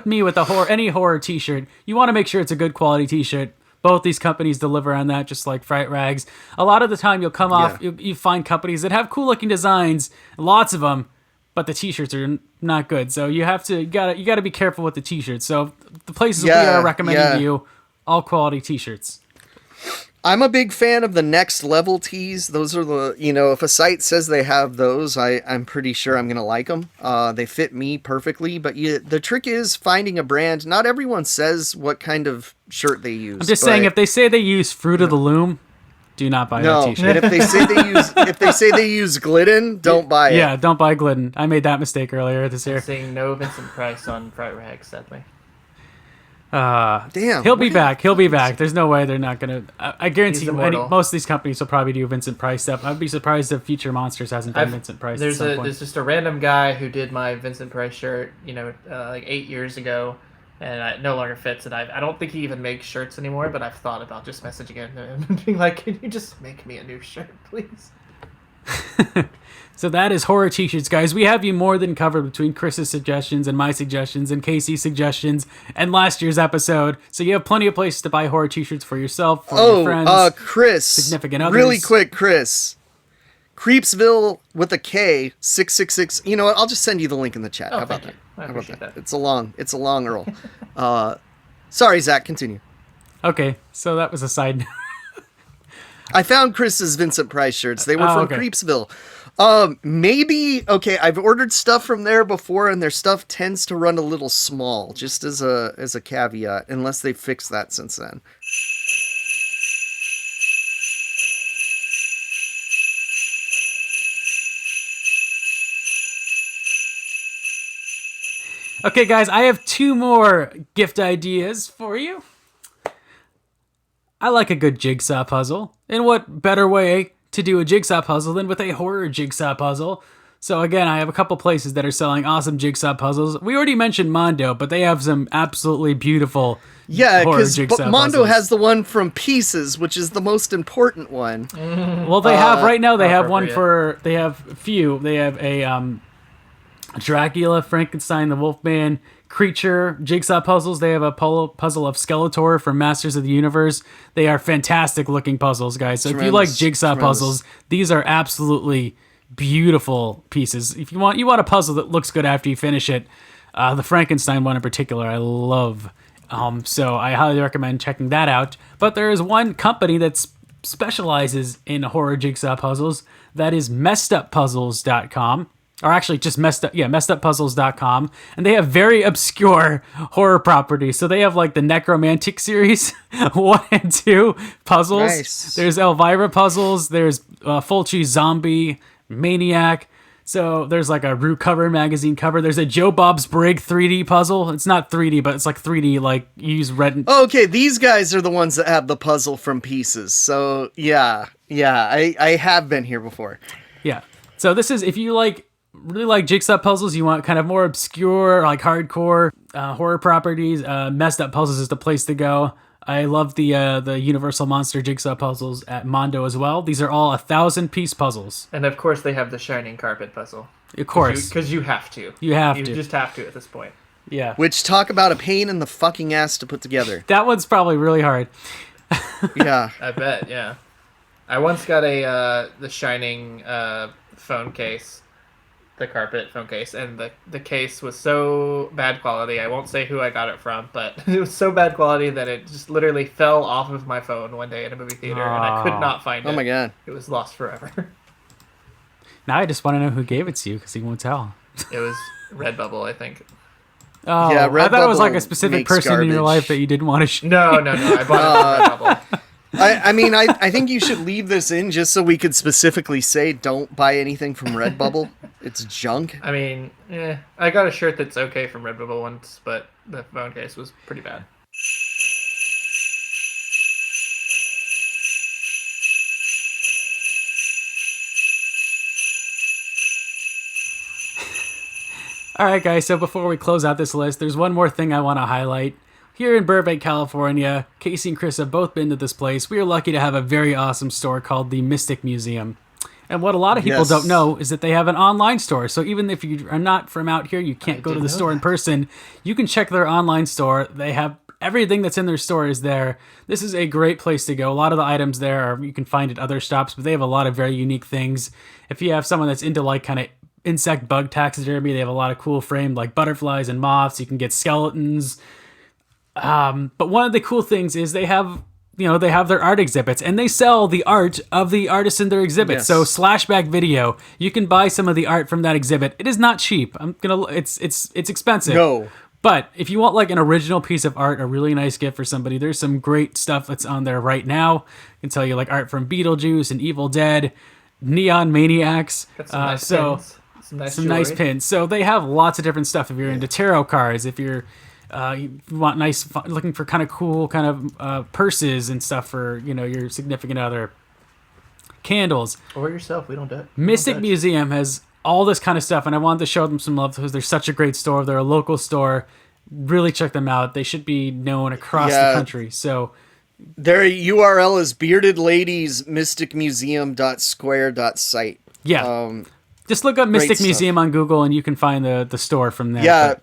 me with any horror T-shirt, you want to make sure it's a good quality T-shirt. Both these companies deliver on that, just like Fright Rags. A lot of the time, you'll come off, you find companies that have cool-looking designs, lots of them, but the T-shirts are not good. So you gotta be careful with the T-shirts. So the places we are recommending to you, all quality T-shirts. I'm a big fan of the Next Level tees. Those are the, if a site says they have those, I'm pretty sure I'm going to like them. They fit me perfectly, but the trick is finding a brand. Not everyone says what kind of shirt they use. I'm just saying, if they say they use Fruit of the Loom, do not buy that T-shirt. And if they say they use Glidden, don't buy it. Yeah, don't buy Glidden. I made that mistake earlier this year. I'm seeing no Vincent Price on Fright Rags, sadly. Damn. He'll be back. He'll be back. There's no way they're not gonna. I guarantee you, immortal. most of these companies will probably do Vincent Price stuff. I'd be surprised if Future Monsters hasn't done Vincent Price. There's just a random guy who did my Vincent Price shirt, like 8 years ago, and it no longer fits. And I don't think he even makes shirts anymore. But I've thought about just messaging him and being like, "Can you just make me a new shirt, please?" So that is horror t-shirts, guys. We have you more than covered between Chris's suggestions and my suggestions and Casey's suggestions and last year's episode. So you have plenty of places to buy horror t-shirts for yourself, for your friends, Kris, significant others. Really quick, Kris. Creepsville with a K 666. You know what? I'll just send you the link in the chat. Oh, How about thank that? you. I How about appreciate that? that. It's a long Earl. Sorry, Zach. Continue. Okay, so that was a side note. I found Chris's Vincent Price shirts. They were from okay. Creepsville. Maybe, okay, I've ordered stuff from there before, and their stuff tends to run a little small, just as a caveat, unless they fixed that since then. Okay, guys, I have 2 more gift ideas for you. I like a good jigsaw puzzle. And what better way to do a jigsaw puzzle than with a horror jigsaw puzzle? So again, I have a couple places that are selling awesome jigsaw puzzles. We already mentioned Mondo, but they have some absolutely beautiful horror jigsaw Mondo puzzles. has the one from Pieces, which is the most important one. Well, they have right now. They have one appropriate. They have a few. They have a Dracula, Frankenstein, the Wolfman, Creature jigsaw puzzles. They have a puzzle of Skeletor from Masters of the Universe. They are fantastic looking puzzles, guys. So if you like jigsaw puzzles, these are absolutely beautiful pieces. If you want a puzzle that looks good after you finish it, the Frankenstein one in particular, I love. So I highly recommend checking that out. But there is one company that specializes in horror jigsaw puzzles. That is messeduppuzzles.com. Or actually just messeduppuzzles.com. And they have very obscure horror properties. So they have like the Necromantic series, 1 and 2 puzzles. Nice. There's Elvira puzzles. There's Fulci Zombie, Maniac. So there's like a Root Cover magazine cover. There's a Joe Bob's Brig 3D puzzle. It's not 3D, but it's like 3D, like you use red. Okay, these guys are the ones that have the puzzle from Pieces. So yeah, I have been here before. Yeah. So this is, if you really like jigsaw puzzles, you want kind of more obscure, like hardcore horror properties, Messed Up Puzzles is the place to go. I love the Universal Monster jigsaw puzzles at Mondo as well. These are all 1,000-piece puzzles. And of course, they have the shining carpet puzzle. Of course. Because you have to. You just have to at this point. Yeah. Which, talk about a pain in the fucking ass to put together. That one's probably really hard. Yeah. I bet, yeah. I once got the shining phone case. The carpet phone case, and the case was so bad quality. I won't say who I got it from, but it was so bad quality that it just literally fell off of my phone one day in a movie theater, and I could not find it. Oh my god. It was lost forever. Now I just want to know who gave it to you, because he won't tell. It was Redbubble, I think. Oh, Yeah, I thought it was like a Redbubble specific makes person in your garbage. life that you didn't want to No, I bought it from Redbubble. I mean, I think you should leave this in just so we could specifically say don't buy anything from Redbubble. It's junk. I mean, I got a shirt that's okay from Redbubble once, but the phone case was pretty bad. All right, guys, so before we close out this list, there's one more thing I want to highlight. Here in Burbank, California, Casey and Kris have both been to this place. We are lucky to have a very awesome store called the Mystic Museum. And what a lot of people don't know is that they have an online store. So even if you are not from out here, you can't go to the store in person, you can check their online store. They have everything that's in their store is there. This is a great place to go. A lot of the items there are, you can find at other shops, but they have a lot of very unique things. If you have someone that's into like kind of insect bug taxidermy, they have a lot of cool framed like butterflies and moths. You can get skeletons. But one of the cool things is they have their art exhibits, and they sell the art of the artists in their exhibit. Yes. So Slashback Video, you can buy some of the art from that exhibit. It is not cheap. It's expensive. No. But if you want like an original piece of art, a really nice gift for somebody, there's some great stuff that's on there right now. I can tell you like art from Beetlejuice and Evil Dead, Neon Maniacs. Got some nice pins. Some nice pins. So they have lots of different stuff. If you're into tarot cards, if you're you want looking for kind of cool kind of purses and stuff for, your significant other. Candles. Or yourself. We don't do it. Mystic Museum has all this kind of stuff, and I wanted to show them some love because they're such a great store. They're a local store. Really check them out. They should be known across the country. So their URL is beardedladiesmysticmuseum.square.site. Yeah. Just look up Mystic Museum on Google and you can find the store from there. Yeah.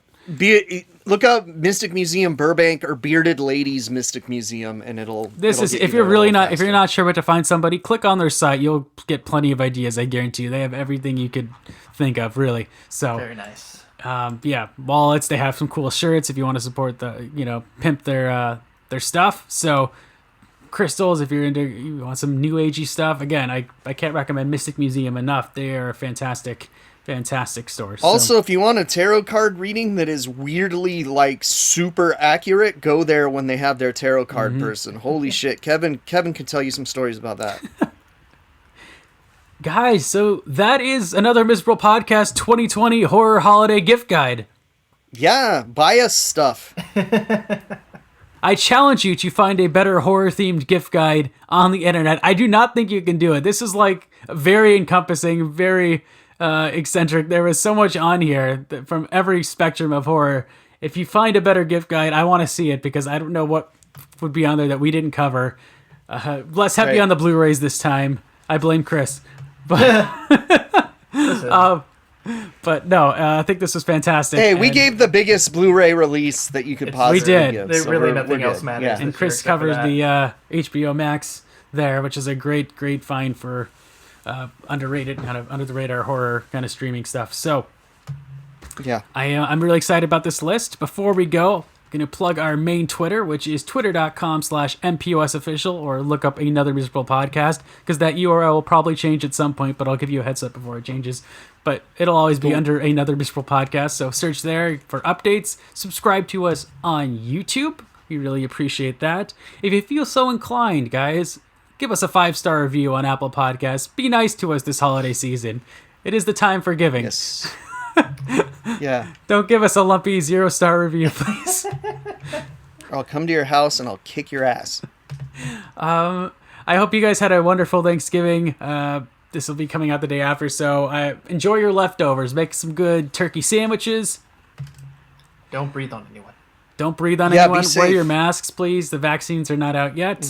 Look up Mystic Museum Burbank or Bearded Ladies Mystic Museum, and it'll. If you're not sure where to find somebody, click on their site. You'll get plenty of ideas. I guarantee you. They have everything you could think of, really. So very nice. Wallets. They have some cool shirts if you want to support pimp their stuff. So crystals, if you want some new agey stuff. Again, I can't recommend Mystic Museum enough. They are a fantastic store. Also, if you want a tarot card reading that is weirdly super accurate, go there when they have their tarot card person. Holy shit, Kevin can tell you some stories about that. Guys, so that is another Miserable Podcast 2020 Horror Holiday Gift Guide. Yeah, buy us stuff. I challenge you to find a better horror-themed gift guide on the internet. I do not think you can do it. This is very encompassing, very eccentric. There was so much on here from every spectrum of horror. If you find a better gift guide, I want to see it because I don't know what would be on there that we didn't cover. Less heavy on the Blu-rays this time. I blame Kris. But but no, I think this was fantastic. Hey, we gave the biggest Blu-ray release that you could possibly give. There's really nothing else matters. Yeah. And Kris covers the HBO Max there, which is a great find for underrated, kind of under the radar horror kind of streaming stuff. So yeah, I'm really excited about this list. Before we go, I'm going to plug our main Twitter, which is twitter.com/MPOSofficial, or look up Another Miserable Podcast, because that URL will probably change at some point, but I'll give you a heads up before it changes. But it'll always be under Another Miserable Podcast, so search there for updates. Subscribe to us on YouTube. We really appreciate that. If you feel so inclined, guys, give us a 5-star review on Apple Podcasts. Be nice to us this holiday season. It is the time for giving. Yes. Yeah. Don't give us a lumpy 0-star review, please. I'll come to your house and I'll kick your ass. I hope you guys had a wonderful Thanksgiving. This will be coming out the day after, so enjoy your leftovers. Make some good turkey sandwiches. Don't breathe on anyone. Don't breathe on anyone. Be safe. Wear your masks, please. The vaccines are not out yet.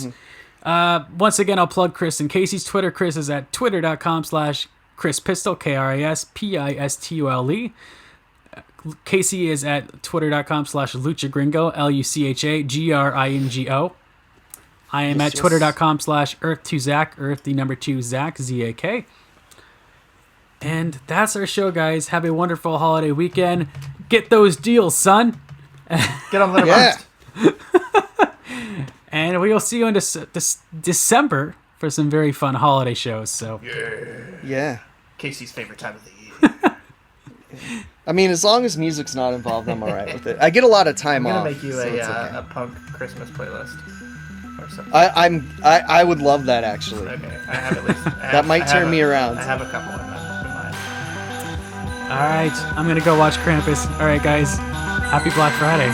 Mm-hmm. Once again, I'll plug Kris and Casey's Twitter. Kris is at twitter.com/KrisPistol, KRISPISTULE. Casey is at twitter.com/LuchaGringo, LUCHAGRINGO. I am at twitter.com/Earth2Zach, Earth the number 2 Zach, ZAK. And that's our show, guys. Have a wonderful holiday weekend. Get those deals, son. Get on Letterboxd. And we will see you in December for some very fun holiday shows. So yeah. Casey's favorite time of the year. I mean, as long as music's not involved, I'm all right with it. I get a lot of time off. I'm gonna make you a punk Christmas playlist or something. I would love that, actually. Okay, I have at least. That might turn me around. I have a couple in mind. All right, I'm gonna go watch Krampus. All right, guys, happy Black Friday.